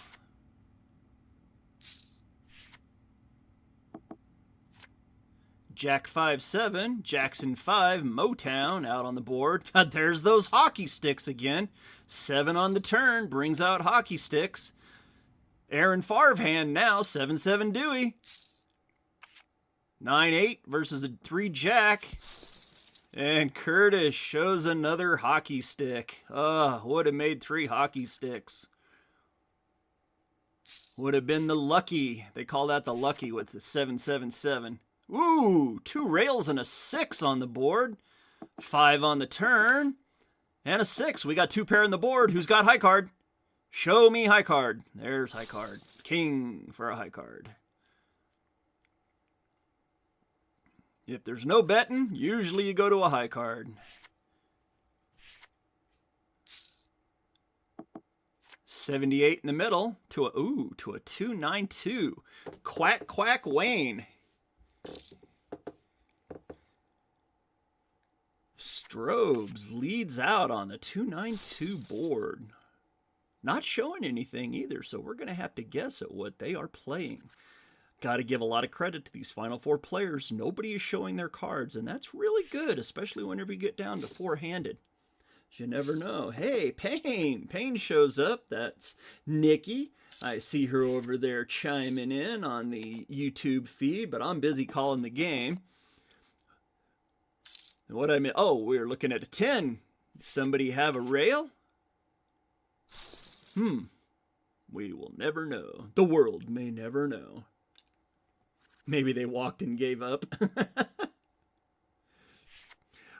Jack 5-7, Jackson 5, Motown out on the board. There's those hockey sticks again. 7 on the turn, brings out hockey sticks. Aaron Favre hand now, 7-7 Dewey. 9-8 versus a 3 Jack. And Curtis shows another hockey stick. Would have made 3 hockey sticks. Would have been the lucky. They call that the lucky with the 7-7-7. Ooh, 2 rails and a 6 on the board. 5 on the turn. And a 6. We got 2 pair on the board. Who's got high card? Show me high card. There's high card. King for a high card. If there's no betting, usually you go to a high card. 78 in the middle to a 2-9-2. Quack quack Wayne. Strobes leads out on the 2-9-2 board. Not showing anything either, so we're going to have to guess at what they are playing. Got to give a lot of credit to these final 4 players. Nobody is showing their cards, and that's really good, especially whenever you get down to 4-handed. You never know. Hey, Payne! Payne shows up. That's Nikki. I see her over there chiming in on the YouTube feed, but I'm busy calling the game. And what I mean, we're looking at a 10. Somebody have a rail? We will never know. The world may never know. Maybe they walked and gave up.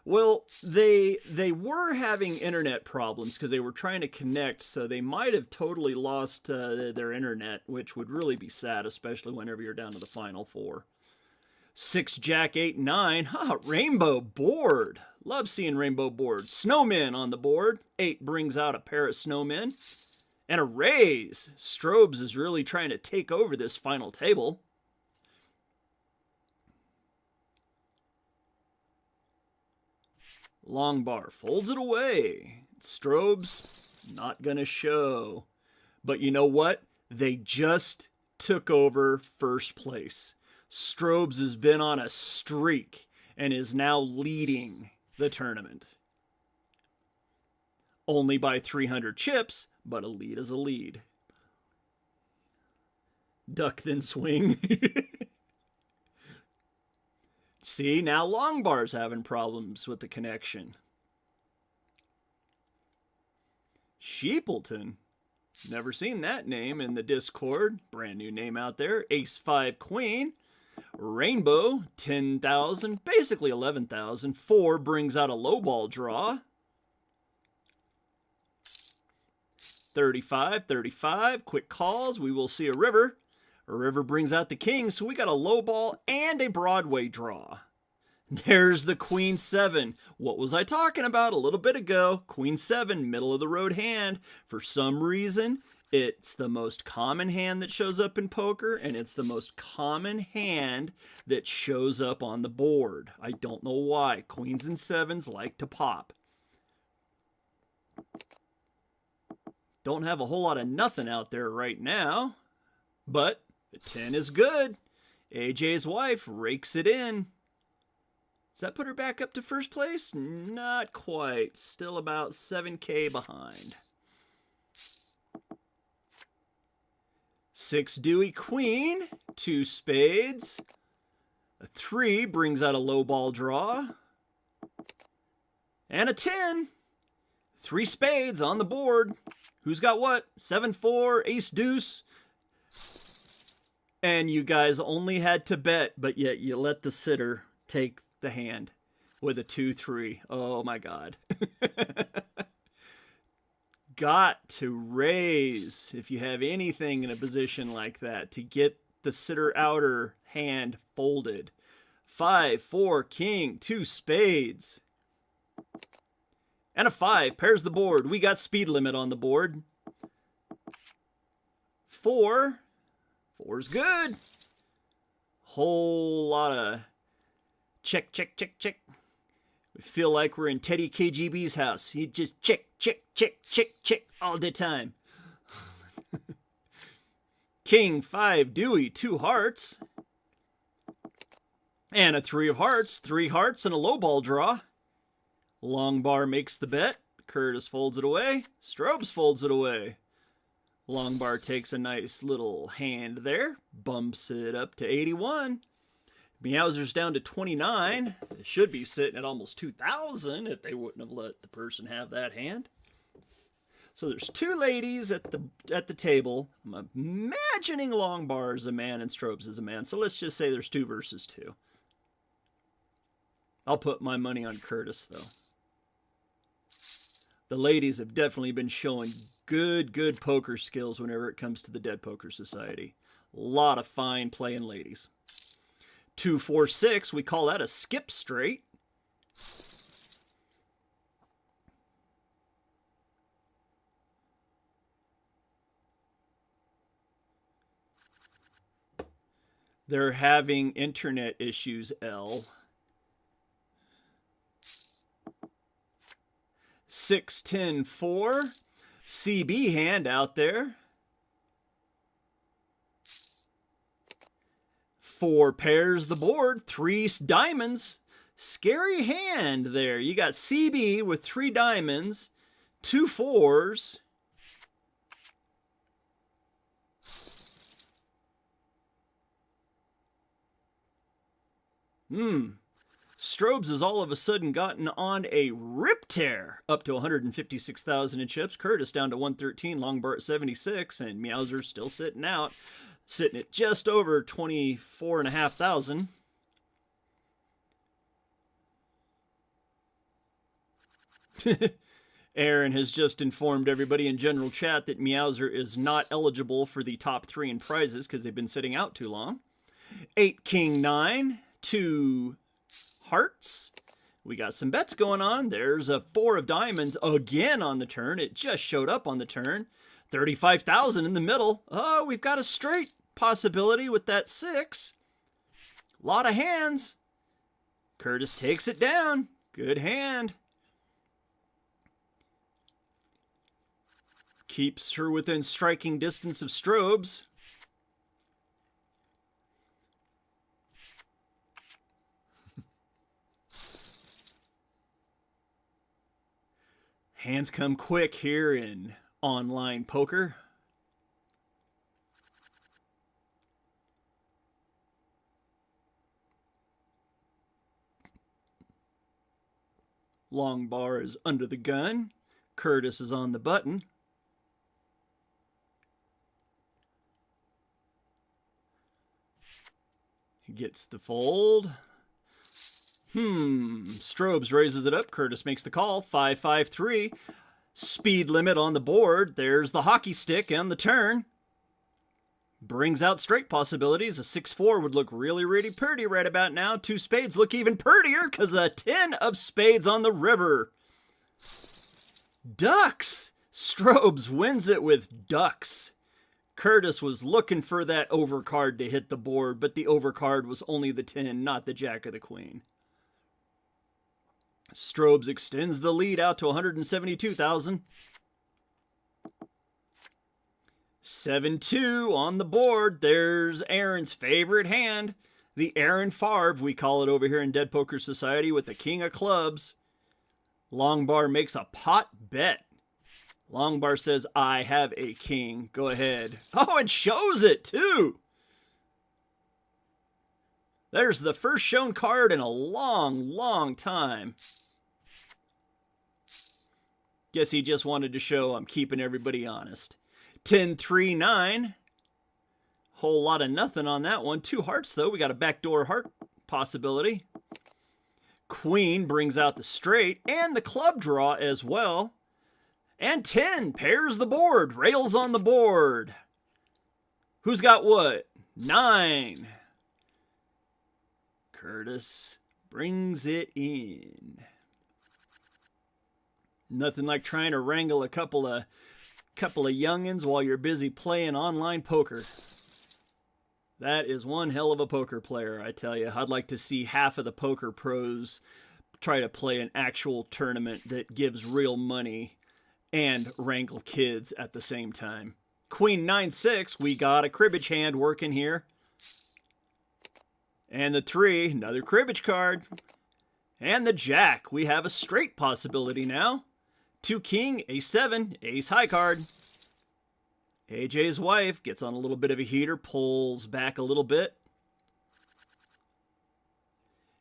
Well, they were having internet problems because they were trying to connect, so they might have totally lost their internet, which would really be sad, especially whenever you're down to the final 4. 6 Jack 8 9. Rainbow board. Love seeing rainbow boards. Snowmen on the board. 8 brings out a pair of snowmen. And a raise. Strobes is really trying to take over this final table. Long bar folds it away. Strobes not gonna show. But you know what? They just took over first place. Strobes has been on a streak and is now leading the tournament. Only by 300 chips, but a lead is a lead. Duck then swing. See, now long bar's having problems with the connection. Sheepleton. Never seen that name in the Discord. Brand new name out there. Ace 5 Queen. Rainbow, 10,000, basically 11,000. 4 brings out a lowball draw. 35, 35. Quick calls. We will see a river. A river brings out the king, so we got a lowball and a Broadway draw. There's the Queen 7. What was I talking about a little bit ago? Queen 7, middle of the road hand. For some reason, it's the most common hand that shows up in poker, and it's the most common hand that shows up on the board. I don't know why. Queens and 7s like to pop. Don't have a whole lot of nothing out there right now, but the 10 is good. AJ's wife rakes it in. Does that put her back up to first place? Not quite. Still about 7K behind. 6 Dewey Queen, 2 spades. A 3 brings out a low ball draw. And a 10. 3 spades on the board. Who's got what? 7-4, ace deuce. And you guys only had to bet, but yet you let the sitter take the hand with a 2-3. Oh my God. Got to raise if you have anything in a position like that to get the sitter outer hand folded. 5, 4, king, 2 spades. And a 5 pairs the board. We got speed limit on the board. 4. 4's good. Whole lot of check, check, check, check. We feel like we're in Teddy KGB's house. He just check, check, check, check, check all the time. King 5 Dewey, 2 hearts. And a 3 of hearts. 3 hearts and a low ball draw. Long bar makes the bet. Curtis folds it away. Strobes folds it away. Long bar takes a nice little hand there. Bumps it up to 81. Meowser's down to 29. It should be sitting at almost 2,000 if they wouldn't have let the person have that hand. So there's 2 ladies at the table. I'm imagining Long Bar is a man and Strobes is a man. So let's just say there's 2 versus 2. I'll put my money on Curtis, though. The ladies have definitely been showing good poker skills whenever it comes to the Dead Poker Society. A lot of fine playing ladies. 2, 4, 6, we call that a skip straight. They're having internet issues, L. 6, 10, 4. CB hand out there. 4 pairs the board. 3 diamonds. Scary hand there. You got CB with 3 diamonds. 2 4s. Strobes has all of a sudden gotten on a rip tear up to 156,000 in chips. Curtis down to 113, Long Bar at 76, and Meowser's still sitting out, sitting at just over 24,500. Aaron has just informed everybody in general chat that Meowser is not eligible for the top 3 in prizes because they've been sitting out too long. 8 King 9, 2 hearts. We got some bets going on. There's a 4 of diamonds again on the turn. It just showed up on the turn. 35,000 in the middle. Oh, we've got a straight possibility with that 6. A lot of hands. Curtis takes it down. Good hand. Keeps her within striking distance of Strobes. Hands come quick here in online poker. Long Bar is under the gun. Curtis is on the button. Gets the fold. Strobes raises it up. Curtis makes the call. 5-5-3. Speed limit on the board. There's the hockey stick and the turn. Brings out straight possibilities. A 6-4 would look really, really pretty right about now. 2 spades look even prettier because a 10 of spades on the river. Ducks! Strobes wins it with ducks. Curtis was looking for that overcard to hit the board, but the overcard was only the 10, not the jack or the queen. Strobes extends the lead out to 172,000. 7-2 on the board. There's Aaron's favorite hand, the Aaron Favre, we call it over here in Dead Poker Society, with the king of clubs. Longbar makes a pot bet. Longbar says, I have a king. Go ahead. Oh, and shows it too. There's the first shown card in a long, long time. Guess he just wanted to show I'm keeping everybody honest. 10-3-9. Whole lot of nothing on that one. 2 hearts, though. We got a backdoor heart possibility. Queen brings out the straight and the club draw as well. And 10 pairs the board. Rails on the board. Who's got what? 9. Curtis brings it in. Nothing like trying to wrangle a couple of youngins while you're busy playing online poker. That is one hell of a poker player, I tell you. I'd like to see half of the poker pros try to play an actual tournament that gives real money and wrangle kids at the same time. Queen 9-6, we got a cribbage hand working here. And the 3, another cribbage card. And the jack, we have a straight possibility now. 2 king, ace 7, ace high card. AJ's wife gets on a little bit of a heater, pulls back a little bit.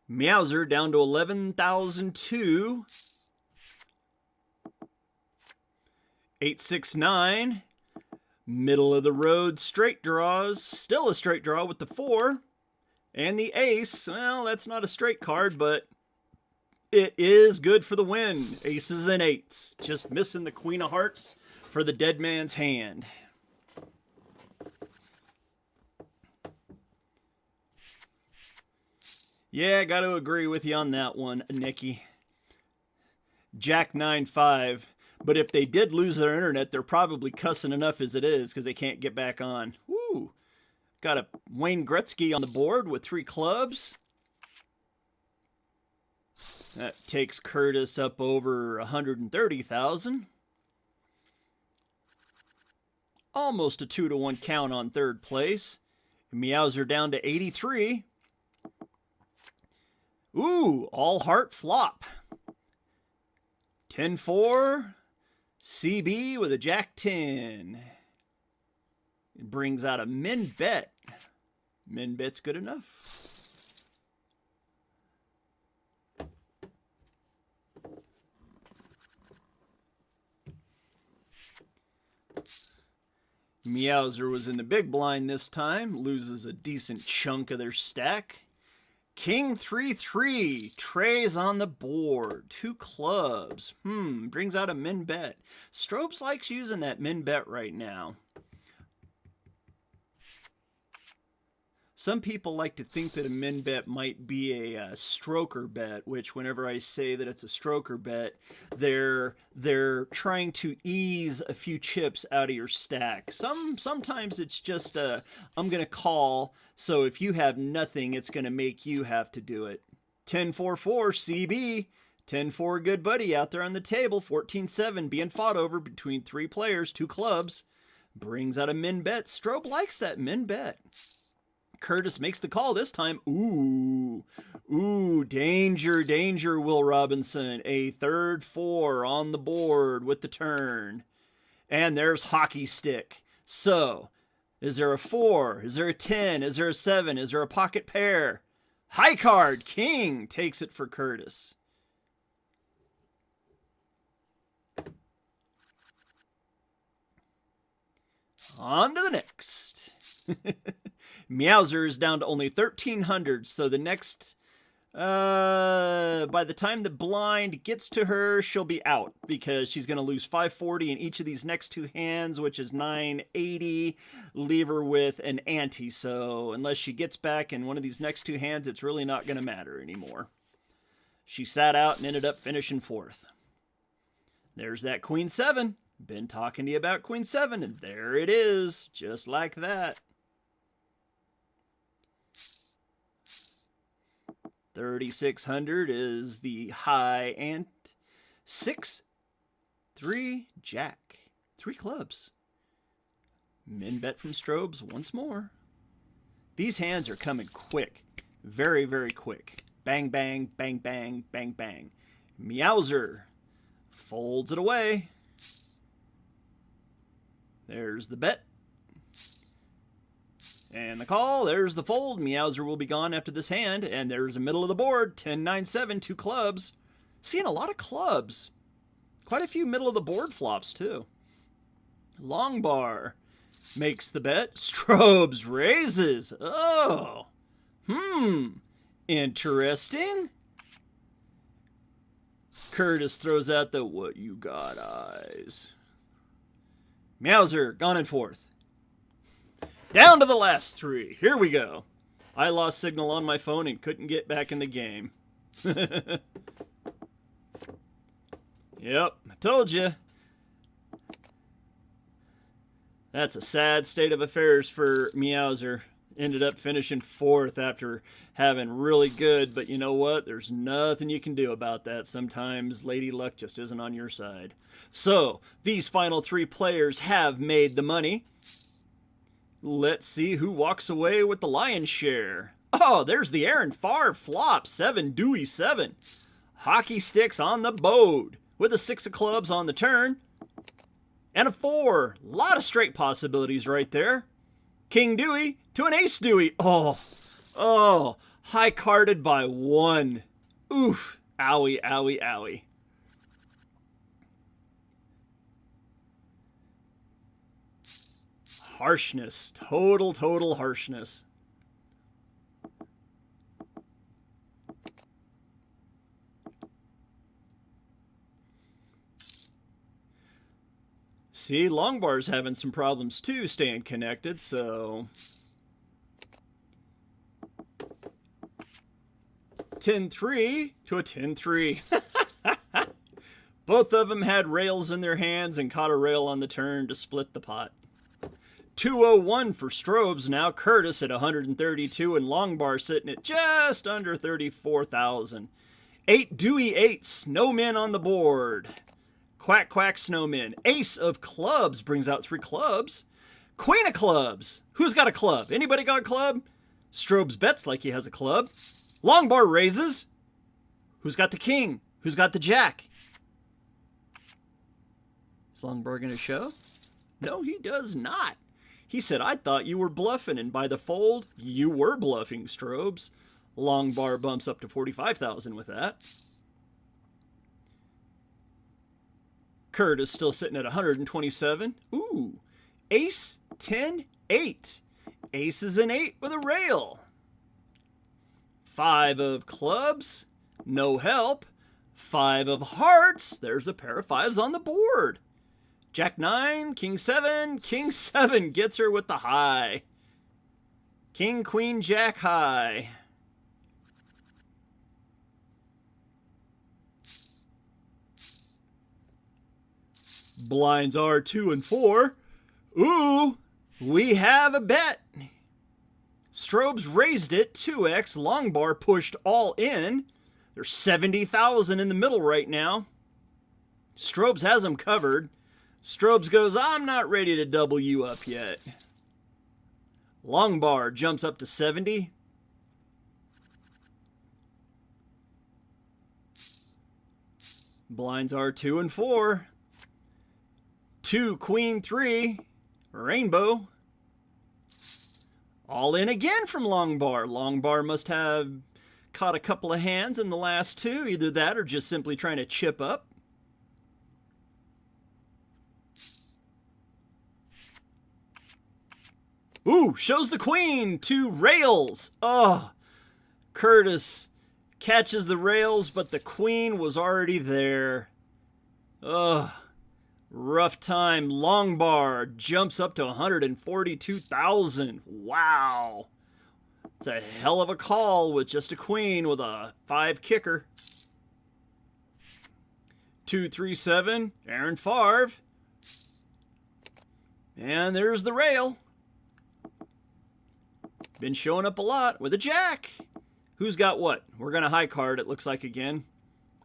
Meowser down to 11,002. 8-6-9. Middle of the road straight draws. Still a straight draw with the 4. And the ace, well, that's not a straight card, but it is good for the win. Aces and 8s. Just missing the queen of hearts for the dead man's hand. Yeah, got to agree with you on that one, Nikki. Jack 9-5. But if they did lose their internet, they're probably cussing enough as it is because they can't get back on. Woo! Got a Wayne Gretzky on the board with 3 clubs. That takes Curtis up over 130,000. Almost a 2-to-1 count on third place. Meowser down to 83. Ooh, all heart flop. 10-4. CB with a Jack 10. It brings out a min bet. Min bet's good enough. Meowser was in the big blind this time. Loses a decent chunk of their stack. King 3-3. Trey's on the board. 2 clubs. Brings out a min bet. Strobes likes using that min bet right now. Some people like to think that a min bet might be a stroker bet, which whenever I say that it's a stroker bet, they're trying to ease a few chips out of your stack. Sometimes it's just I'm going to call, so if you have nothing, it's going to make you have to do it. 10-4-4 CB. 10-4 good buddy out there on the table. 14-7 being fought over between 3 players, 2 clubs. Brings out a min bet. Strobe likes that min bet. Curtis makes the call this time. Ooh, danger, danger, Will Robinson. A third 4 on the board with the turn. And there's hockey stick. So, is there a 4? Is there a 10? Is there a 7? Is there a pocket pair? High card, king, takes it for Curtis. On to the next. Meowser is down to only 1,300, so the next... by the time the blind gets to her, she'll be out because she's going to lose 540 in each of these next two hands, which is 980. Leave her with an ante. So unless she gets back in one of these next two hands, it's really not going to matter anymore. She sat out and ended up finishing 4th. There's that Queen 7. Been talking to you about Queen 7, and there it is, just like that. 3,600 is the high ante. 6, 3, Jack. 3 clubs. Min bet from Strobes once more. These hands are coming quick. Very, very quick. Bang, bang, bang, bang, bang, bang. Meowser folds it away. There's the bet. And the call, there's the fold. Meowser will be gone after this hand. And there's the middle of the board. 10, 9, 7, 2 clubs. Seeing a lot of clubs. Quite a few middle of the board flops, too. Long bar makes the bet. Strobes raises. Oh. Interesting. Curtis throws out the what you got eyes. Meowser gone in 4th. Down to the last 3. Here we go. I lost signal on my phone and couldn't get back in the game. Yep, I told you. That's a sad state of affairs for Meowser. Ended up finishing 4th after having really good, but you know what? There's nothing you can do about that. Sometimes Lady Luck just isn't on your side. So, these final 3 players have made the money. Let's see who walks away with the lion's share. Oh, there's the Aaron Farr flop. 7, Dewey 7. Hockey sticks on the board with a 6 of clubs on the turn. And a 4. A lot of straight possibilities right there. King Dewey to an Ace Dewey. Oh, high carded by 1. Oof. Owie, owie, owie. Harshness. Total harshness. See, Longbar's having some problems too staying connected, so... 10-3 to a 10-3. Both of them had rails in their hands and caught a rail on the turn to split the pot. 201 for Strobes now. Curtis at 132 and Longbar sitting at just under 34,000. 8 Dewey 8 snowmen on the board. Quack quack snowmen. Ace of clubs brings out 3 clubs. Queen of clubs. Who's got a club? Anybody got a club? Strobes bets like he has a club. Longbar raises. Who's got the king? Who's got the jack? Is Longbar going to show? No, he does not. He said, I thought you were bluffing, and by the fold, you were bluffing, Strobes. Longbar bumps up to 45,000 with that. Curtis still sitting at 127. Ooh, Ace 10 8. Ace is an 8 with a rail. 5 of clubs, no help. 5 of hearts, there's a pair of 5s on the board. Jack 9, King 7. King 7 gets her with the high. King, Queen, Jack high. Blinds are 2 and 4. Ooh, we have a bet. Strobes raised it 2x. Longbar pushed all in. There's 70,000 in the middle right now. Strobes has them covered. Strobes goes, I'm not ready to double you up yet. Longbar jumps up to 70. Blinds are 2 and 4. 2, Queen 3. Rainbow. All in again from Longbar. Longbar must have caught a couple of hands in the last 2. Either that or just simply trying to chip up. Ooh, shows the queen to rails. Oh, Curtis catches the rails, but the queen was already there. Ugh. Rough time. Long bar jumps up to 142,000. Wow. It's a hell of a call with just a queen with a 5 kicker. 237, Aaron Favre. And there's the rail. Been showing up a lot with a jack. Who's got what? We're going to high card, it looks like again.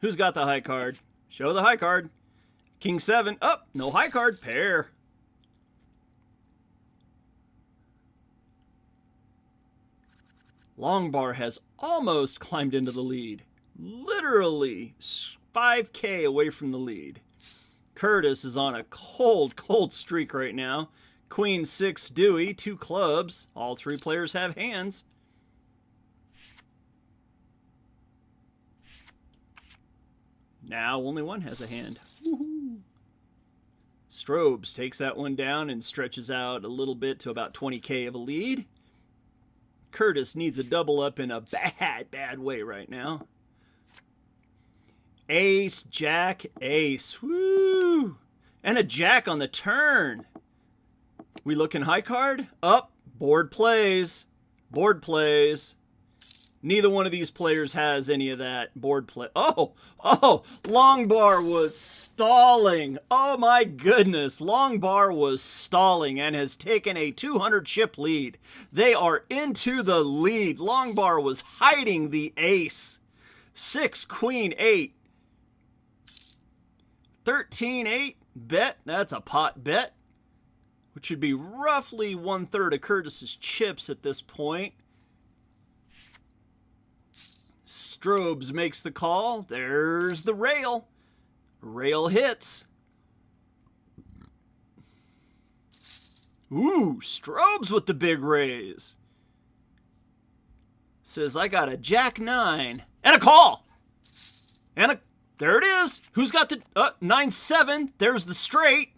Who's got the high card? Show the high card. King 7. Oh, no high card. Pair. Long bar has almost climbed into the lead. Literally 5K away from the lead. Curtis is on a cold, cold streak right now. Queen 6 Dewey, 2 clubs. All 3 players have hands. Now only one has a hand. Woohoo. Strobes takes that one down and stretches out a little bit to about 20K of a lead. Curtis needs a double up in a bad, bad way right now. Ace, jack, ace. Woo! And a jack on the turn. We looking high card? Up. Board plays. Board plays. Neither one of these players has any of that board play. Oh, long bar was stalling. Oh my goodness. Long bar was stalling and has taken a 200 chip lead. They are into the lead. Long bar was hiding the ace. 6, queen, 8. 13-8 bet. That's a pot bet, which would be roughly 1/3 of Curtis's chips at this point. Strobes makes the call. There's the rail. Rail hits. Ooh, Strobes with the big raise. Says, I got a jack 9. And a call. And a... There it is. Who's got the 9-7? There's the straight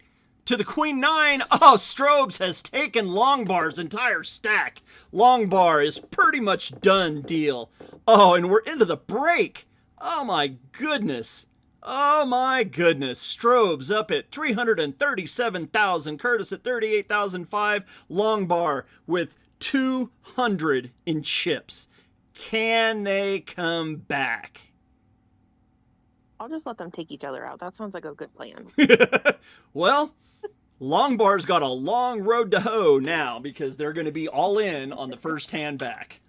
to the queen 9. Oh, Strobes has taken Longbar's entire stack. Longbar is pretty much done deal. Oh, and we're into the break. Oh my goodness. Oh my goodness. Strobes up at 337,000. Curtis at 38,005. Longbar with 200 in chips. Can they come back? I'll just let them take each other out. That sounds like a good plan. Well, Longbar's got a long road to hoe now because they're going to be all in on the first hand back.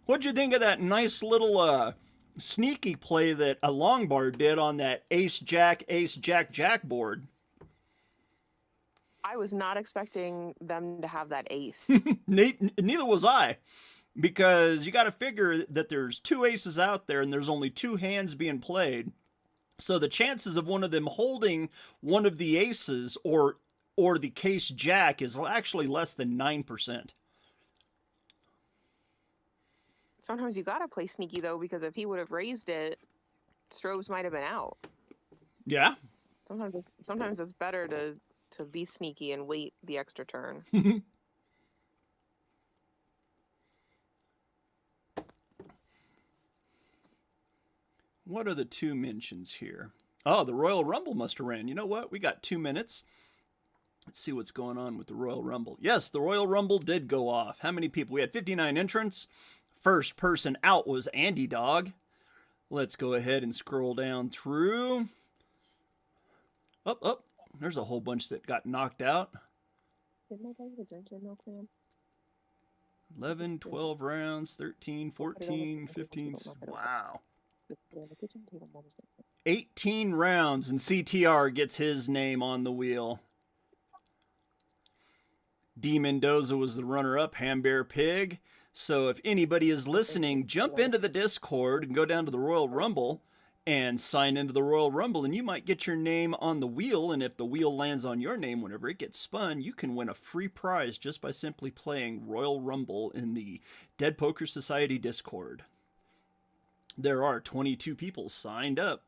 What'd you think of that nice little sneaky play that a Longbar did on that ace, jack, jack board? I was not expecting them to have that ace. Neither was I. Because you got to figure that there's 2 aces out there and there's only 2 hands being played. So the chances of one of them holding one of the aces or the case jack is actually less than 9%. Sometimes you got to play sneaky, though, because if he would have raised it, Strobes might have been out. Yeah. Sometimes it's better to be sneaky and wait the extra turn. What are the 2 mentions here? Oh, the Royal Rumble must have ran. You know what? We got 2 minutes. Let's see what's going on with the Royal Rumble. Yes, the Royal Rumble did go off. How many people? We had 59 entrants. First person out was Andy Dog. Let's go ahead and scroll down through. Up. There's a whole bunch that got knocked out. Didn't I tell you to drink your milk, ma'am? 11, 12 rounds, 13, 14, 15. Wow. 18 rounds, and CTR gets his name on the wheel. D. Mendoza was the runner-up, Hambear Pig. So if anybody is listening, jump into the Discord and go down to the Royal Rumble and sign into the Royal Rumble, and you might get your name on the wheel, and if the wheel lands on your name whenever it gets spun, you can win a free prize just by simply playing Royal Rumble in the Dead Poker Society Discord. There are 22 people signed up.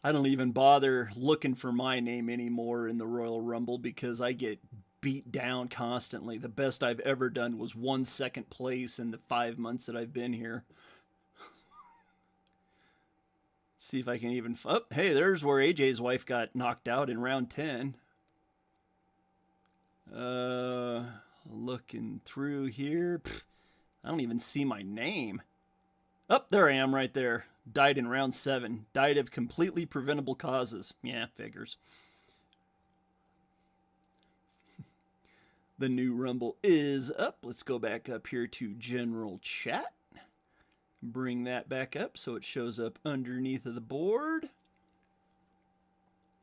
I don't even bother looking for my name anymore in the Royal Rumble because I get beat down constantly. The best I've ever done was 1 second place in the 5 months that I've been here. See if I can even... Oh, hey, there's where AJ's wife got knocked out in round 10. Looking through here. Pfft, I don't even see my name. Oh, there I am right there. Died in round 7. Died of completely preventable causes. Yeah, figures. The new Rumble is up. Let's go back up here to General Chat. Bring that back up so it shows up underneath of the board.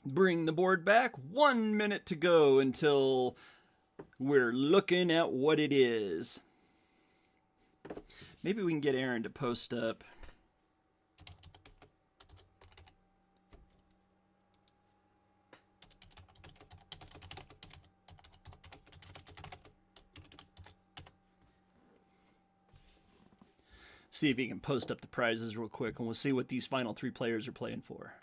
Bring the board back. 1 minute to go until we're looking at what it is. Maybe we can get Aaron to post up. See if he can post up the prizes real quick, and we'll see what these final 3 players are playing for.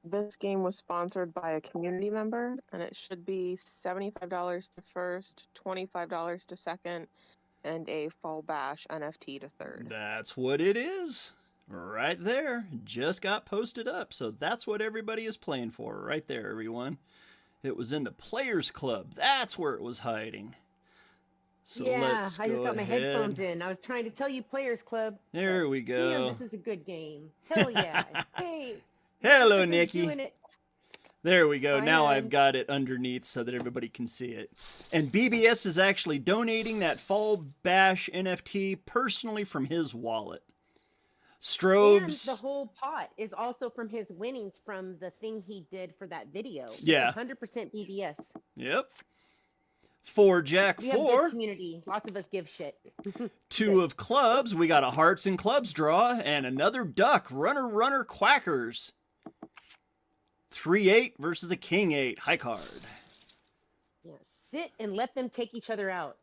This game was sponsored by a community member, and it should be $75 to first, $25 to second, and a Fall Bash NFT to third. That's what it is. Right there. Just got posted up. So that's what everybody is playing for right there, everyone. It was in the Players Club. That's where it was hiding. So let's go I just got my ahead. headphones in. I was trying to tell you Players Club. There we go. Damn, this is a good game. Hell yeah. Hey. Hello, look at them Nikki. doing it. There we go. Hi, Now Ed. I've got it underneath so that everybody can see it. And BBS is actually donating that Fall Bash NFT personally from his wallet. Strobes. And the whole pot is also from his winnings from the thing he did for that video. Yeah. 100% BBS. Yep. For Jack We have a 4. good community. Lots of us give shit. 2 of clubs. We got a hearts and clubs draw and another duck. Runner Quackers. 3-8 versus a King 8. High card. Yeah. Sit and let them take each other out.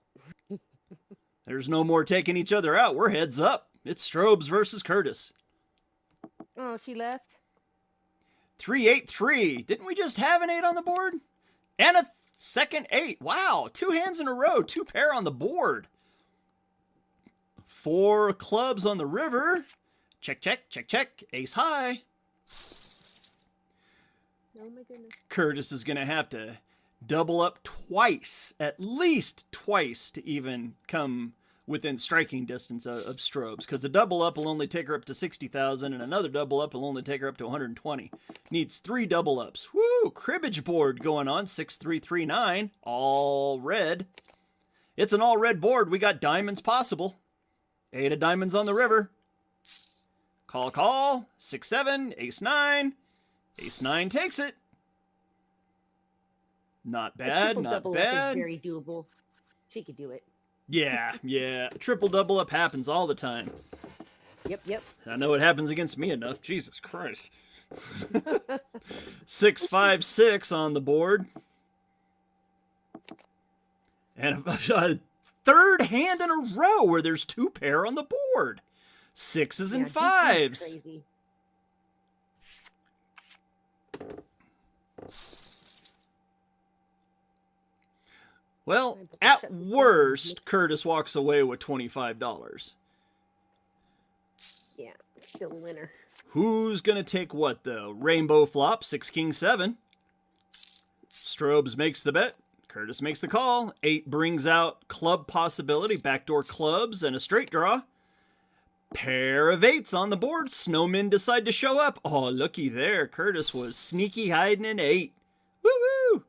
There's no more taking each other out. We're heads up. It's Strobes versus Curtis. Oh, she left? 3-8-3. Didn't we just have an 8 on the board? And a second 8. Wow. 2 hands in a row. 2 pair on the board. 4 clubs on the river. Check, check, check, check. Ace high. Oh my goodness. Curtis is going to have to double up twice, at least twice, to even come within striking distance of Strobes, because a double up will only take her up to 60,000, and another double up will only take her up to 120. Needs 3 double ups. Woo! Cribbage board going on, 6-3-3-9, all red. It's an all red board. We got diamonds possible. 8 of diamonds on the river. Call, call. 6-7, ace-9. Ace-9 takes it. Not bad, Triple not double up bad. is very doable. She could do it. Yeah. Triple double up happens all the time. Yep. I know it happens against me enough. Jesus Christ. 6-5-6 on the board. And a third hand in a row where there's 2 pair on the board. 6s and Yeah, this 5s. is crazy. Well, at worst, Curtis walks away with $25. Yeah, still a winner. Who's going to take what, though? Rainbow flop, 6 king 7. Strobes makes the bet. Curtis makes the call. 8 brings out club possibility, backdoor clubs, and a straight draw. Pair of 8s on the board. Snowmen decide to show up. Oh, looky there. Curtis was sneaky hiding an 8. Woo-woo!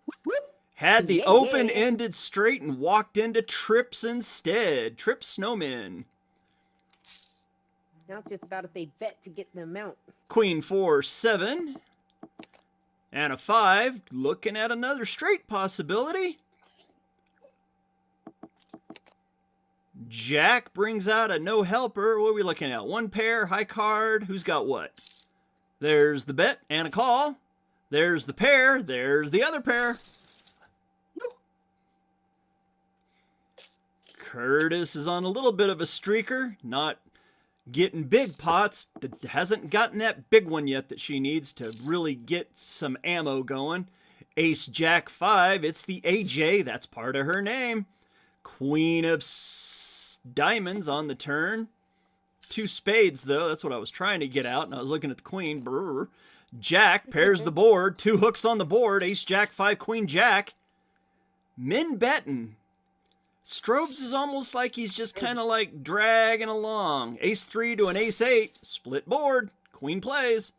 Had the open-ended straight and walked into trips instead. Trip snowmen. Now it's just about if they bet to get the amount. Queen 4-7. And a 5. Looking at another straight possibility. Jack brings out a no helper. What are we looking at? One pair, high card. Who's got what? There's the bet and a call. There's the pair. There's the other pair. Curtis is on a little bit of a streaker. Not getting big pots. Hasn't gotten that big one yet that she needs to really get some ammo going. Ace, Jack, 5. It's the AJ. That's part of her name. Queen of diamonds on the turn. 2 spades, though. That's what I was trying to get out, and I was looking at the queen. Brr. Jack pairs the board. 2 hooks on the board. Ace, Jack, 5, Queen, Jack. Min betting. Strobes is almost like he's just kind of like dragging along. Ace 3 to an ace 8. Split board. Queen plays.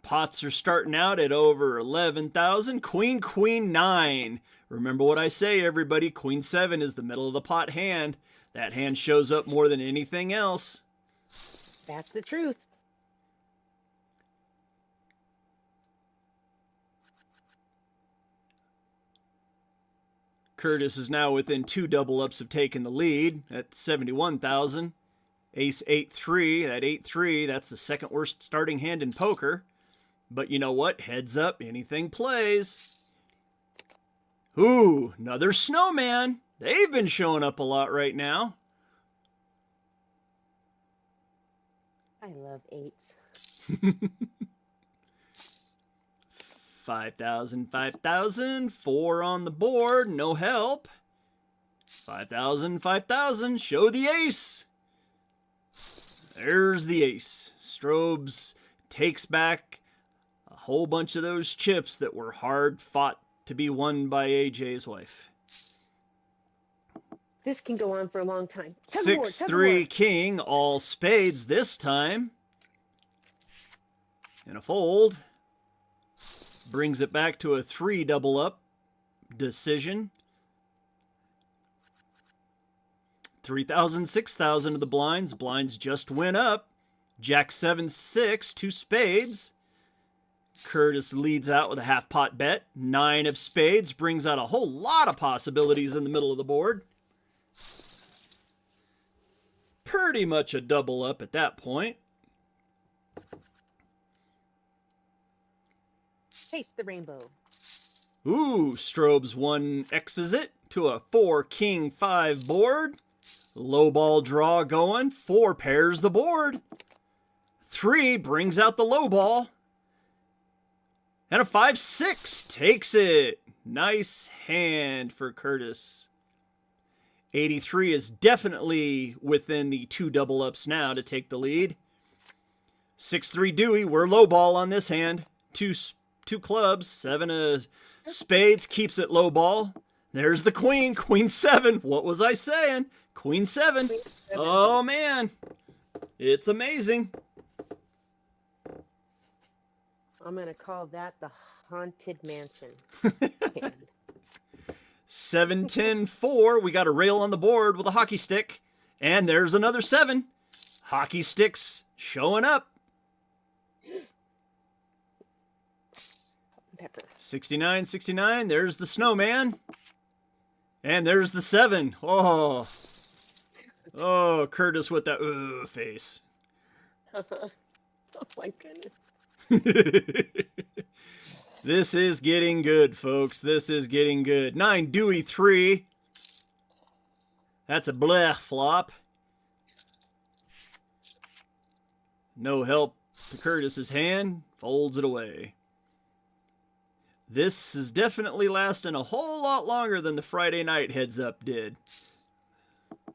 Pots are starting out at over 11,000. Queen, Queen, 9. Remember what I say, everybody. Queen 7 is the middle of the pot hand. That hand shows up more than anything else. That's the truth. Curtis is now within 2 double ups of taking the lead at 71,000. Ace 8-3, that 8-3, that's the second worst starting hand in poker. But you know what? Heads up, anything plays. Ooh, another snowman. They've been showing up a lot right now. I love 8s. 5,000, 5,000, 4 on the board, no help. 5,000, 5,000, show the ace. There's the ace. Strobes takes back a whole bunch of those chips that were hard fought to be won by AJ's wife. This can go on for a long time. 6-3 king, all spades this time. And a fold. Brings it back to a 3 double up decision. 3,000, 6,000 of the blinds. Blinds just went up. Jack 7-6, 2 spades. Curtis leads out with a half pot bet. 9 of spades brings out a whole lot of possibilities in the middle of the board. Pretty much a double up at that point. Taste the rainbow. Ooh, Strobes 1 X's it to a 4 king 5 board. Low ball draw going. 4 pairs the board. 3 brings out the low ball. And a 5-6 takes it. Nice hand for Curtis. 83 is definitely within the 2 double ups now to take the lead. 6-3 Dewey. We're low ball on this hand. 2 clubs. 7 of spades keeps it low ball. There's the queen. Queen 7. What was I saying? Queen 7. Oh, man. It's amazing. I'm going to call that the Haunted Mansion. 7-10-4. We got a rail on the board with a hockey stick. And there's another 7. Hockey sticks showing up. Pepper. 69-69. There's the snowman. And there's the 7. Oh. Oh, Curtis with that face. Oh my goodness. This is getting good, folks. This is getting good. 9 Dewey 3. That's a blech flop. No help to Curtis's hand. Folds it away. This is definitely lasting a whole lot longer than the Friday night heads up did.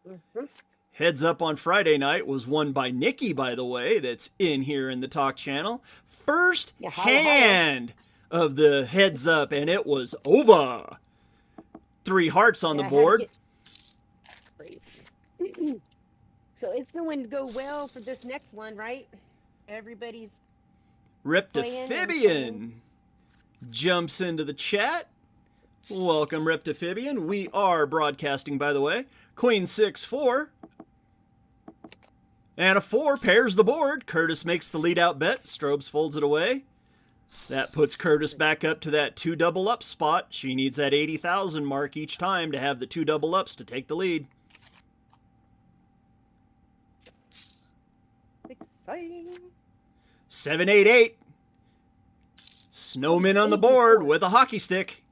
Mm-hmm. Heads up on Friday night was won by Nikki, by the way, that's in here in the talk channel. First hand of the heads up, and it was over. 3 hearts on the board. Crazy. So it's going to go well for this next one, right? Everybody's Reptifibian jumps into the chat. Welcome, Reptifibian. We are broadcasting, by the way. Queen 6-4. And a 4 pairs the board. Curtis makes the lead out bet. Strobes folds it away. That puts Curtis back up to that 2 double up spot. She needs that 80,000 mark each time to have the 2 double ups to take the lead. Exciting. 788. Snowman on the board with a hockey stick.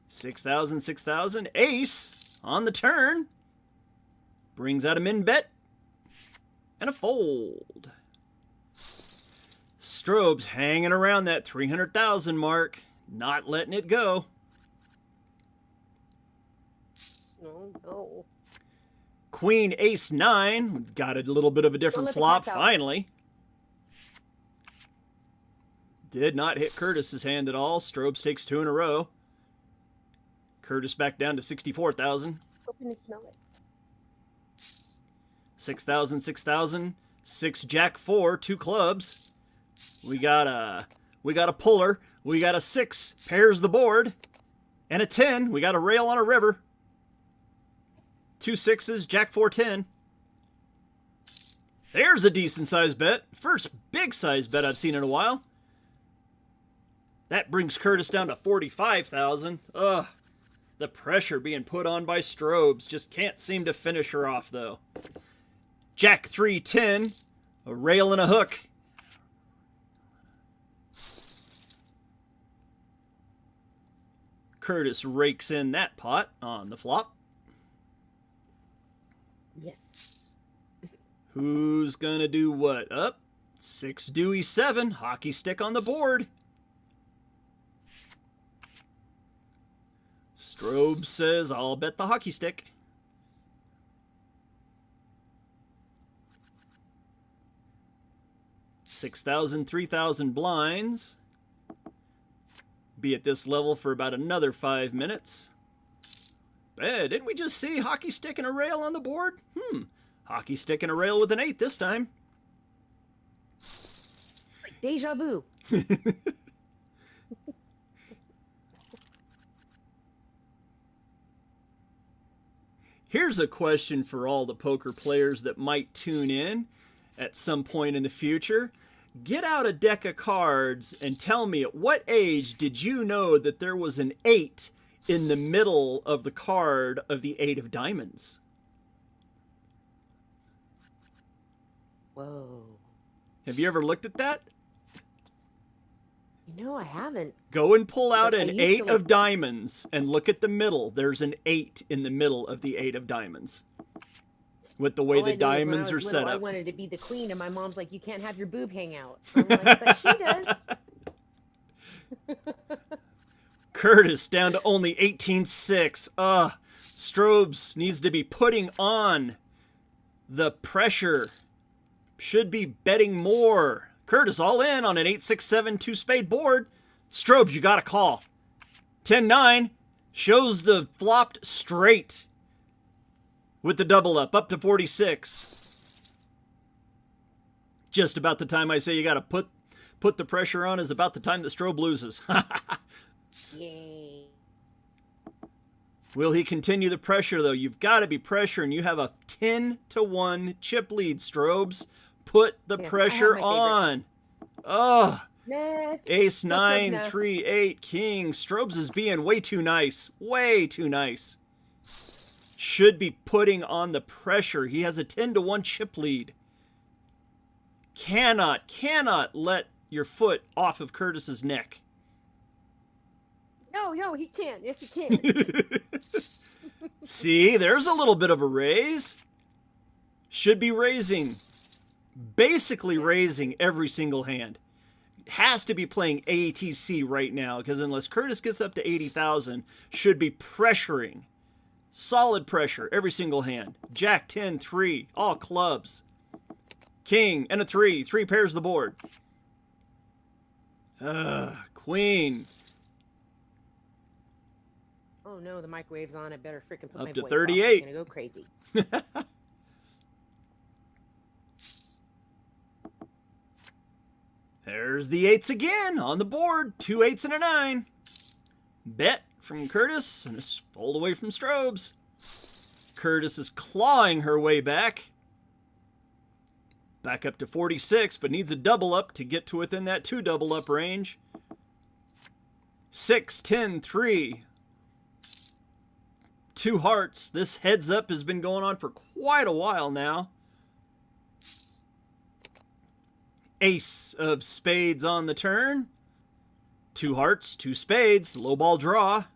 6,000, 6,000. Ace on the turn. Brings out a min bet. And a fold. Strobe's hanging around that 300,000 mark. Not letting it go. Oh, no. Queen, ace, 9. We've got a little bit of a different flop, finally. Did not hit Curtis's hand at all. Strobes takes 2 in a row. Curtis back down to 64,000. Open and smell it. 6,000, 6,000. 6, jack, 4, 2 clubs. We got a puller. We got a 6, pairs the board. And a 10. We got a rail on a river. 2 6s, jack, 4, 10. There's a decent sized bet. First big size bet I've seen in a while. That brings Curtis down to 45,000. Ugh. The pressure being put on by Strobes. Just can't seem to finish her off, though. Jack 3, 10. A rail and a hook. Curtis rakes in that pot on the flop. Yes. Who's gonna do what? Up. 6 Dewey 7. Hockey stick on the board. Strobe says, I'll bet the hockey stick. $6,000, 3,000 blinds. Be at this level for about another 5 minutes. Didn't we just see hockey stick and a rail on the board? Hockey stick and a rail with an 8 this time. Deja vu. Here's a question for all the poker players that might tune in at some point in the future. Get out a deck of cards and tell me, at what age did you know that there was an 8 in the middle of the card of the 8 of diamonds? Whoa. Have you ever looked at that? No, I haven't. Go and pull out But I an used 8 to of look- diamonds and look at the middle. There's an 8 in the middle of the 8 of diamonds. With the way All I the knew was when I diamonds are was set little, I up. wanted to be the queen, and my mom's like, "You can't have your boob hang out." I'm like, "But she does." Curtis down to only 18.6. Strobes needs to be putting on the pressure. Should be betting more. Curtis all in on an 8-6-7 2-spade board. Strobes, you got a call. 10-9 shows the flopped straight with the double up to 46. Just about the time I say you got to put the pressure on is about the time that Strobe loses. Yay. Will he continue the pressure, though? You've got to be pressuring. You have a 10-1 chip lead, Strobes. Put the Yeah, I pressure have my on. Oh, Nah. ace, 9, No. 3, 8, king. Strobes is being way too nice. Way too nice. Should be putting on the pressure. He has a 10-1 chip lead. Cannot let your foot off of Curtis's neck. No, he can't. Yes, he can. See, there's a little bit of a raise. Should be raising. Basically raising every single hand. Has to be playing ATC right now, because unless Curtis gets up to 80,000, should be pressuring. Solid pressure every single hand. Jack 10, 3, all clubs. King and a 3. 3 pairs the board. Queen. Oh no, the microwave's on. I better freaking put Up my to voice 38. off. I'm gonna go crazy. There's the 8s again on the board. 2 8s and a 9. Bet from Curtis, and it's fold away from Strobes. Curtis is clawing her way back. Back up to 46, but needs a double up to get to within that 2 double up range. 6, 10, 3. 2 hearts. This heads up has been going on for quite a while now. Ace of spades on the turn. 2 hearts, 2 spades, low ball draw.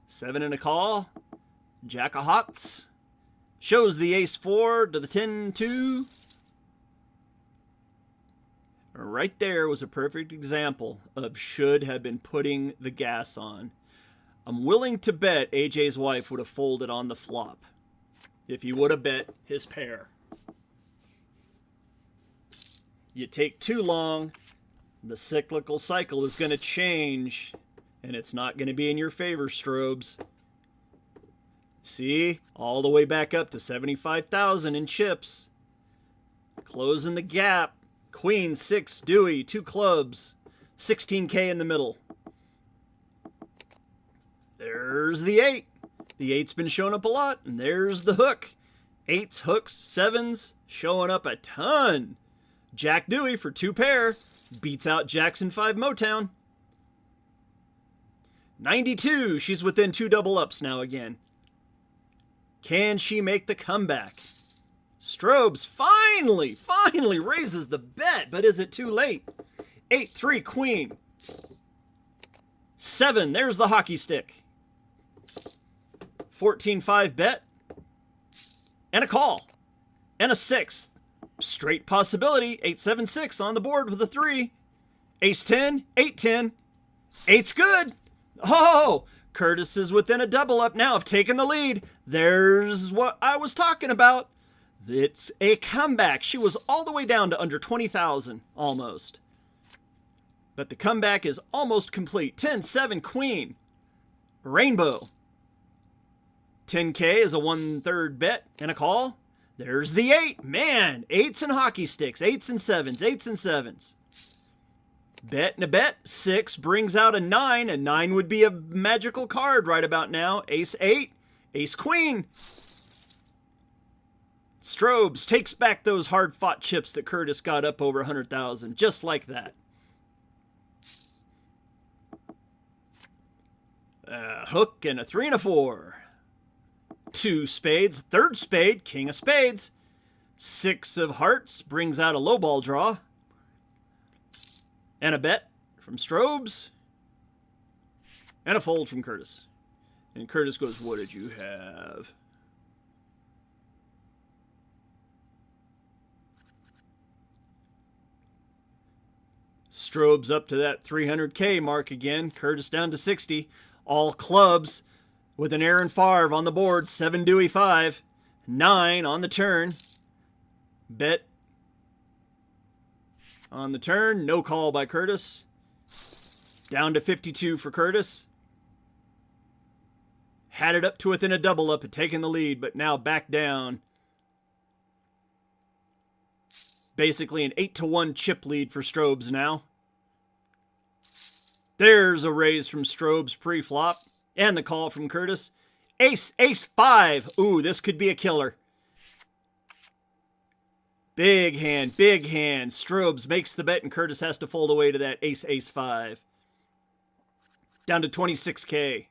7 and a call. Jack of hearts. Shows the ace 4 to the 10-2. Right there was a perfect example of should have been putting the gas on. I'm willing to bet AJ's wife would have folded on the flop if he would have bet his pair. You take too long, the cyclical cycle is going to change, and it's not going to be in your favor, Strobes. See? All the way back up to 75,000 in chips. Closing the gap. Queen, 6, Dewey, 2 clubs. 16K in the middle. There's the 8. The 8's been showing up a lot, and there's the hook. 8s, hooks, 7s, showing up a ton. Jack Dewey for 2 pair. Beats out Jackson 5 Motown. 92. She's within 2 double ups now again. Can she make the comeback? Strobes finally raises the bet, but is it too late? 8-3 queen. 7, there's the hockey stick. 14-5 bet. And a call. And a 6th. Straight possibility. 8-7-6 on the board with a 3. Ace-10, 8-10. 8's good. Oh! Curtis is within a double up now of taking the lead. There's what I was talking about. It's a comeback. She was all the way down to under 20,000, almost. But the comeback is almost complete. 10-7 queen. Rainbow. 10K is a 1/3 bet and a call. There's the 8. Man, 8s and hockey sticks. 8s and 7s. 8s and 7s. Bet and a bet. 6 brings out a 9. A 9 would be a magical card right about now. Ace-8. Ace-queen. Strobes takes back those hard-fought chips that Curtis got up over 100,000. Just like that. A hook and a 3 and a 4. 2 spades. 3rd spade. King of spades. 6 of hearts brings out a low ball draw. And a bet from Strobes. And a fold from Curtis. And Curtis goes, what did you have? Strobes up to that 300K mark again. Curtis down to 60. All clubs with an Aaron Favre on the board. 7 Dewey 5. 9 on the turn. Bet on the turn. No call by Curtis. Down to 52 for Curtis. Had it up to within a double up and taken the lead, but now back down. Basically an 8-1 chip lead for Strobes now. There's a raise from Strobes pre-flop. And the call from Curtis. Ace, ace 5. Ooh, this could be a killer. Big hand, big hand. Strobes makes the bet and Curtis has to fold away to that ace, ace 5. Down to 26K.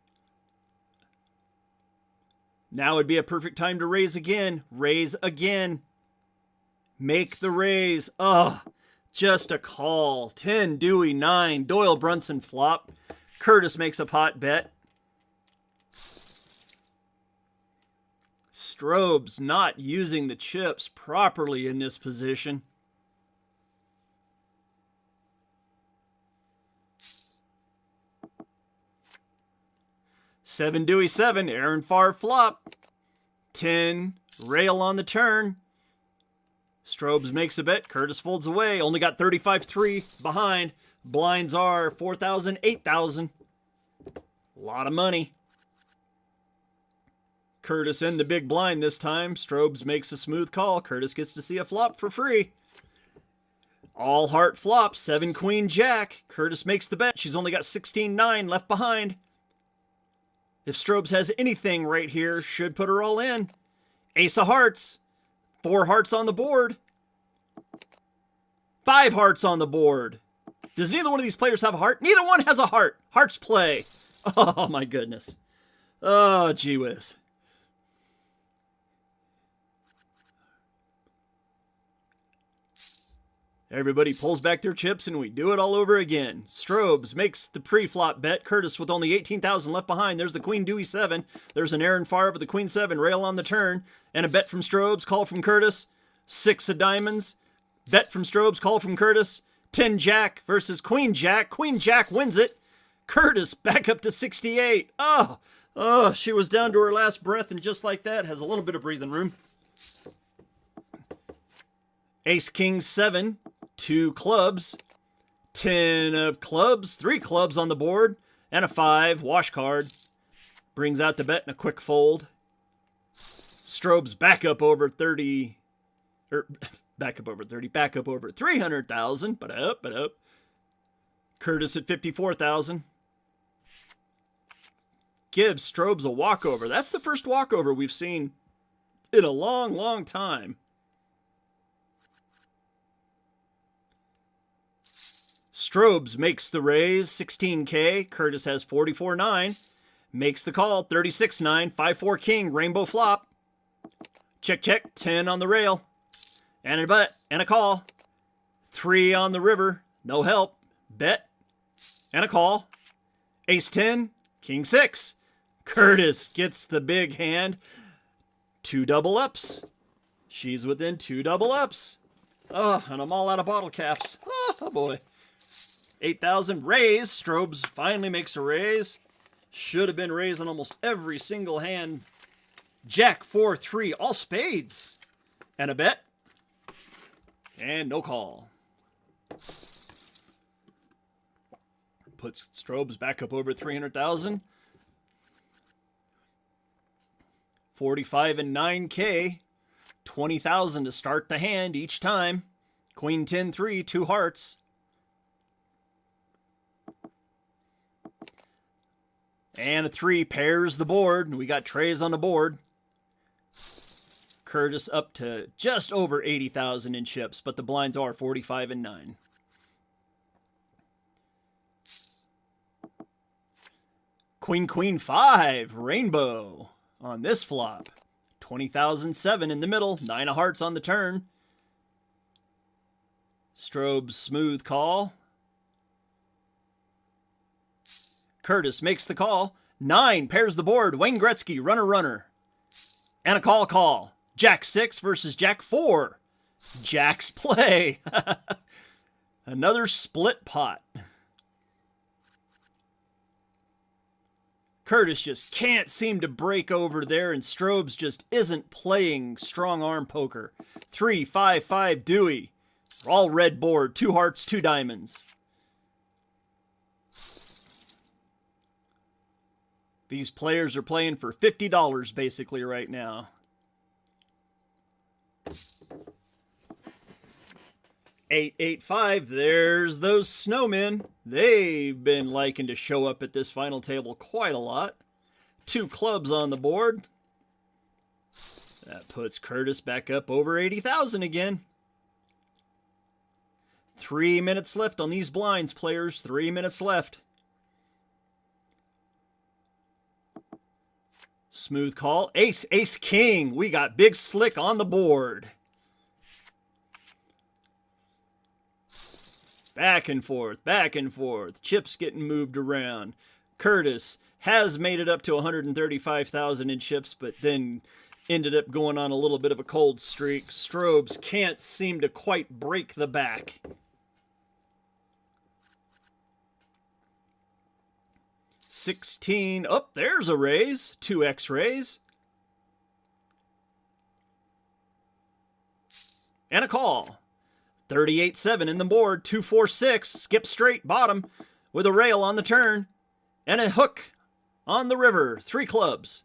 Now would be a perfect time to raise again. Raise again. Make the raise. Ugh. Just a call. 10 Dewey 9. Doyle Brunson flop. Curtis makes a pot bet. Strobes not using the chips properly in this position. Seven Dewey 7. Aaron Favre flop. 10 rail on the turn. Strobes makes a bet. Curtis folds away. Only got 35-3 behind. Blinds are 4,000, 8,000. A lot of money. Curtis in the big blind this time. Strobes makes a smooth call. Curtis gets to see a flop for free. All heart flop. 7 Queen Jack. Curtis makes the bet. She's only got 16-9 left behind. If Strobes has anything right here, should put her all in. Ace of hearts. 4 hearts on the board. 5 hearts on the board. Does neither one of these players have a heart? Neither one has a heart. Hearts play. Oh, my goodness. Oh, gee whiz. Everybody pulls back their chips and we do it all over again. Strobes makes the pre-flop bet. Curtis with only 18,000 left behind. There's the Queen Dewey 7. There's an Aaron Farr with the Queen 7. Rail on the turn. And a bet from Strobes. Call from Curtis. 6 of diamonds. Bet from Strobes. Call from Curtis. 10 Jack versus Queen Jack. Queen Jack wins it. Curtis back up to 68. Oh, she was down to her last breath, and just like that, has a little bit of breathing room. Ace King 7. 2 clubs, 10 of clubs, 3 clubs on the board, and a 5 wash card. Brings out the bet in a quick fold. Strobes back up over 30, back up over 300,000, but up. Curtis at 54,000. Gives Strobes a walkover. That's the first walkover we've seen in a long, long time. Strobes makes the raise, 16K. Curtis has 44.9. Makes the call, 36.9. 5-4 king, rainbow flop. Check, 10 on the rail. And a bet, and a call. 3 on the river, no help. Bet, and a call. Ace 10, king 6. Curtis gets the big hand. 2 double ups. She's within 2 double ups. Oh, and I'm all out of bottle caps. Oh boy. 8,000 raise. Strobes finally makes a raise. Should have been raising almost every single hand. Jack 4-3, all spades. And a bet. And no call. Puts Strobes back up over 300,000. 45 and 9K. 20,000 to start the hand each time. Queen 10-3, 2 hearts. And a 3 pairs the board. We got trays on the board. Curtis up to just over 80,000 in chips, but the blinds are 45 and 9. Queen 5, rainbow on this flop. 20,007 in the middle, 9 of hearts on the turn. Strobes smooth call. Curtis makes the call. 9 pairs the board. Wayne Gretzky, runner. And a call. Jack 6 versus Jack 4. Jack's play. Another split pot. Curtis just can't seem to break over there, and Strobes just isn't playing strong arm poker. 3-5-5 Dewey. All red board. 2 hearts, 2 diamonds. These players are playing for $50 basically right now. 8-8-5, there's those snowmen. They've been liking to show up at this final table quite a lot. 2 clubs on the board. That puts Curtis back up over 80,000 again. 3 minutes left on these blinds, players. 3 minutes left. Smooth call. Ace, king. We got big slick on the board. Back and forth. Chips getting moved around. Curtis has made it up to 135,000 in chips, but then ended up going on a little bit of a cold streak. Strobes can't seem to quite break the back. $16. Oh, there's a raise. 2x raise. And a call. 38-7 in the board. 2-4-6. Skip straight bottom with a rail on the turn. And a hook on the river. 3 clubs.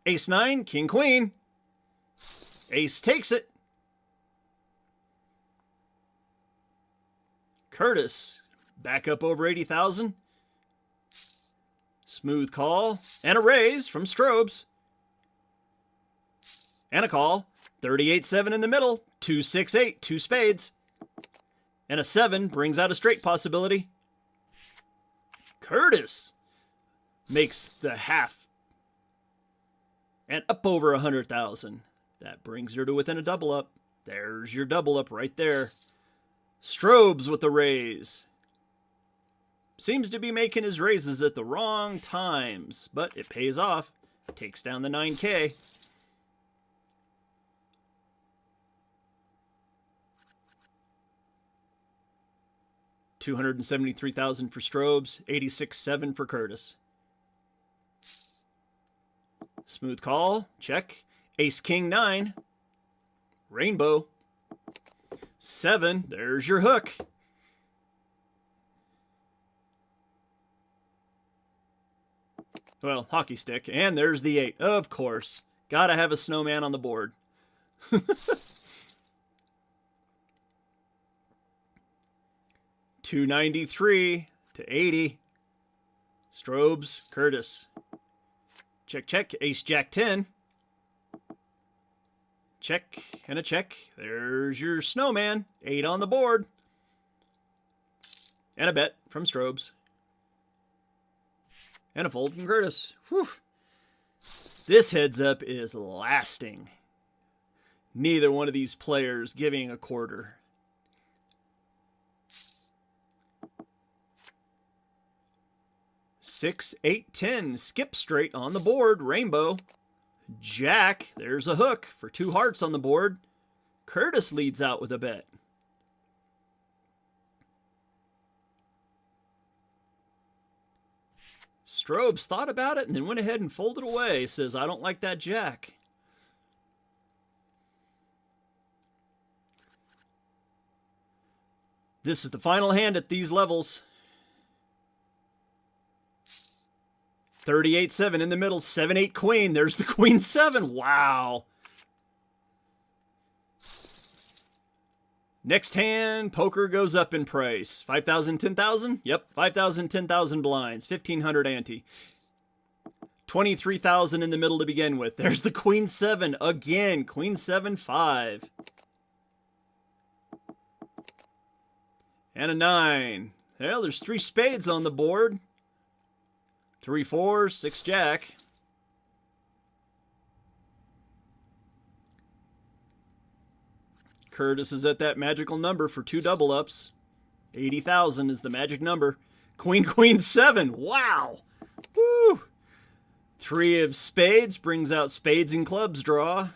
Ace 9. King queen. Ace takes it. Curtis back up over 80,000. Smooth call. And a raise from Strobes. And a call. 38-7 in the middle. 2-6-8, 2 spades. And a 7 brings out a straight possibility. Curtis makes the half and up over 100,000. That brings her to within a double up. There's your double up right there. Strobes with the raise. Seems to be making his raises at the wrong times, but it pays off. Takes down the 9K. $273,000 for Strobes, 86.7 for Curtis. Smooth call, check. Ace King 9. Rainbow. 7, there's your hook. Well, hockey stick. And there's the 8, of course. Gotta have a snowman on the board. $293 to 80. Strobes, Curtis. Check, check. Ace, Jack 10. Check and a check. There's your snowman. 8 on the board. And a bet from Strobes. And a fold from Curtis. Whew. This heads up is lasting. Neither one of these players giving a quarter. Six, 8, 10. Skip straight on the board. Rainbow. Jack. There's a hook for 2 hearts on the board. Curtis leads out with a bet. Strobes thought about it and then went ahead and folded away. Says, I don't like that jack. This is the final hand at these levels. 38-7 in the middle. 7-8 queen. There's the queen 7. Wow. Next hand, poker goes up in price. 5,000, 10,000? Yep, 5,000, 10,000 blinds. 1,500 ante. 23,000 in the middle to begin with. There's the queen 7 again. Queen 7, 5. And a 9. Well, there's 3 spades on the board. 3 4, 6 jack. Curtis is at that magical number for 2 double ups. 80,000 is the magic number. Queen, queen 7. Wow. Woo. 3 of spades brings out spades and clubs draw.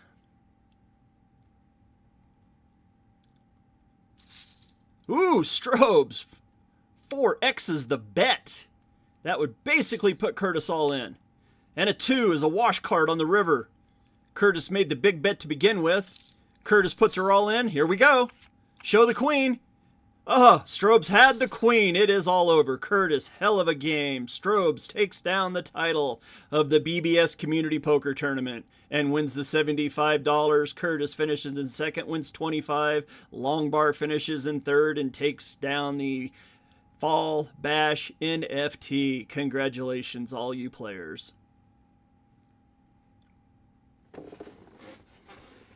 Ooh, Strobes. 4X is the bet. That would basically put Curtis all in. And a 2 is a wash card on the river. Curtis made the big bet to begin with. Curtis puts her all in. Here we go. Show the queen. Strobes had the queen. It is all over. Curtis, hell of a game. Strobes takes down the title of the BBS Community Poker Tournament and wins the $75. Curtis finishes in second, wins 25. Longbar finishes in third and takes down the Fall Bash NFT. Congratulations, all you players.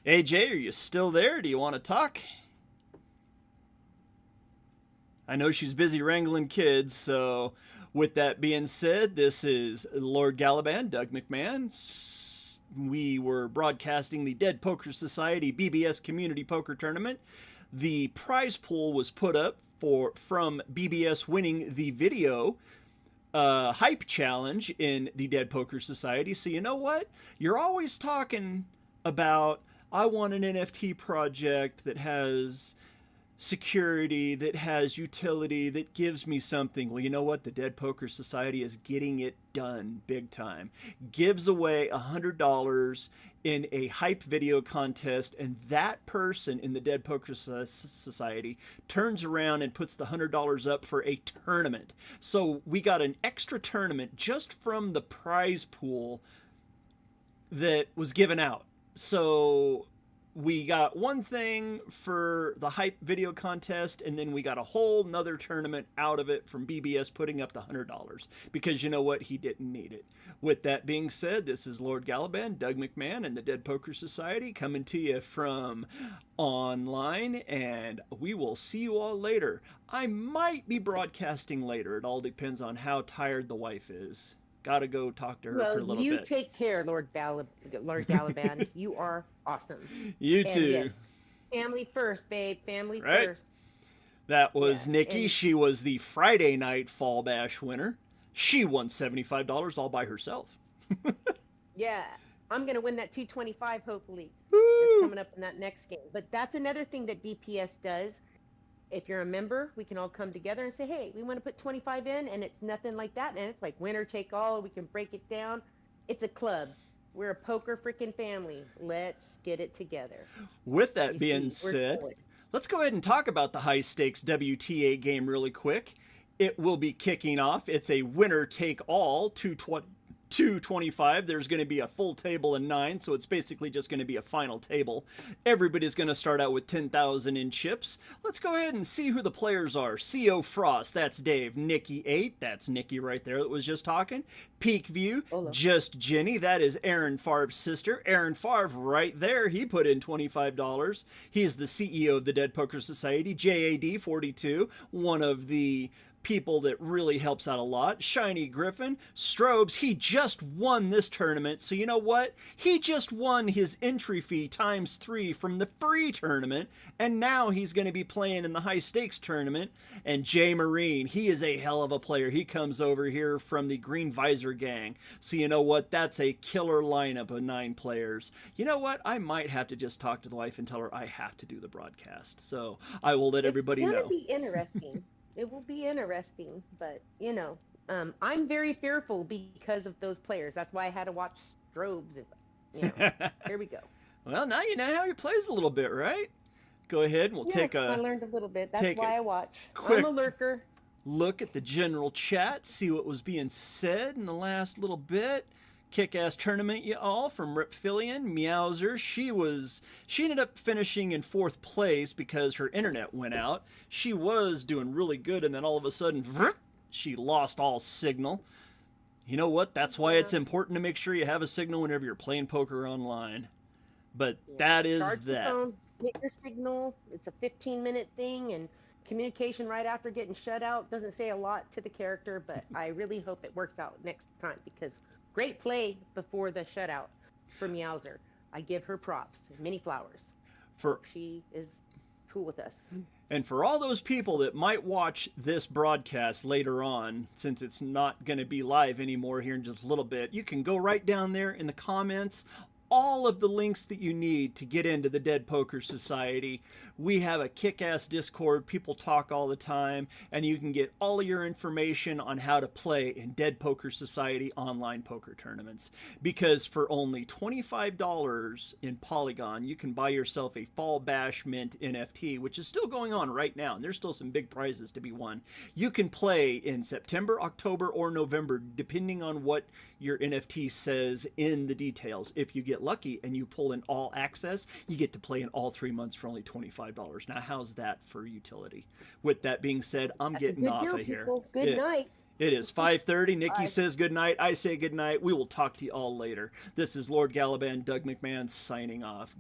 AJ, are you still there? Do you want to talk? I know she's busy wrangling kids, so with that being said, this is Lord Galaban, Doug McMahon. We were broadcasting the Dead Poker Society BBS Community Poker Tournament. The prize pool was put up from BBS winning the video hype challenge in the Dead Poker Society. So you know what? You're always talking about, I want an NFT project that has security, that has utility, that gives me something. Well, you know what? The Dead Poker Society is getting it done big time. Gives away $100 in a hype video contest, and that person in the Dead Poker Society turns around and puts the $100 up for a tournament. So we got an extra tournament just from the prize pool that was given out. So we got one thing for the hype video contest, and then we got a whole nother tournament out of it from BBS putting up the $100 because you know what? He didn't need it. With that being said, this is Lord Galaban, Doug McMahon, and the Dead Poker Society coming to you from online, and we will see you all later. I might be broadcasting later. It all depends on how tired the wife is. Gotta go talk to her for a little bit. Well, you take care, Lord Galaban. You are awesome. You too. Yes, family first, babe. Family Right. first. That was Yeah, Nikki. and- She was the Friday night Fall Bash winner. She won $75 all by herself. Yeah, I'm gonna win that 225 hopefully. Woo! That's coming up in that next game. But that's another thing that DPS does. If you're a member, we can all come together and say, hey, we want to put 25 in, and it's nothing like that. And it's like winner take all. We can break it down. It's a club. We're a poker freaking family. Let's get it together. With that You being see, we're said, forward. let's go ahead and talk about the high stakes WTA game really quick. It will be kicking off. It's a winner take all 225. There's going to be a full table of 9, so it's basically just going to be a final table. Everybody's going to start out with 10,000 in chips. Let's go ahead and see who the players are. CO Frost, that's Dave. Nikki 8, that's Nikki right there that was just talking. Peak View, Hola. just Jenny, that is Aaron Favre's sister. Aaron Favre right there, he put in $25. He's the CEO of the Dead Poker Society. JAD 42, one of the people that really helps out a lot. Shiny Griffin, Strobes, he just won this tournament, so you know what? He just won his entry fee times 3 from the free tournament, and now he's going to be playing in the high stakes tournament. And Jay Marine, he is a hell of a player. He comes over here from the Green Visor gang, so you know what? That's a killer lineup of 9 players. You know what? I might have to just talk to the wife and tell her I have to do the broadcast, so I will let everybody It's know. gonna be interesting. It will be interesting, but you know, I'm very fearful because of those players. That's why I had to watch Strobes. And, you know, here we go. Well, now you know how he plays a little bit, right? Go ahead and we'll take I a learned a little bit. That's take why a I watch. quick- I'm a lurker. look at the general chat, see what was being said in the last little bit. Kick-ass tournament, you all, from Reptilian, Meowser. She ended up finishing in 4th place because her internet went out. She was doing really good, and then all of a sudden, she lost all signal. You know what? That's why it's important to make sure you have a signal whenever you're playing poker online. But Yeah. that is Charge the that. phone, get your signal. It's a 15-minute thing, and communication right after getting shut out doesn't say a lot to the character, but I really hope it works out next time because great play before the shutout for Meowser. I give her props. Many flowers. She is cool with us. And for all those people that might watch this broadcast later on, since it's not going to be live anymore here in just a little bit, you can go right down there in the comments. All of the links that you need to get into the Dead Poker Society. We have a kick-ass Discord. People talk all the time, and you can get all of your information on how to play in Dead Poker Society online poker tournaments. Because for only $25 in Polygon, you can buy yourself a Fall Bash Mint NFT, which is still going on right now, and there's still some big prizes to be won. You can play in September, October, or November, depending on what your NFT says in the details. If you get lucky and you pull in all access, you get to play in all 3 months for only $25. Now, how's that for utility? With that being said, I'm That's a getting good off deal, of here. people. Good night. It is 5:30. Nikki Bye. says good night. I say good night. We will talk to you all later. This is Lord Galaban, Doug McMahon signing off.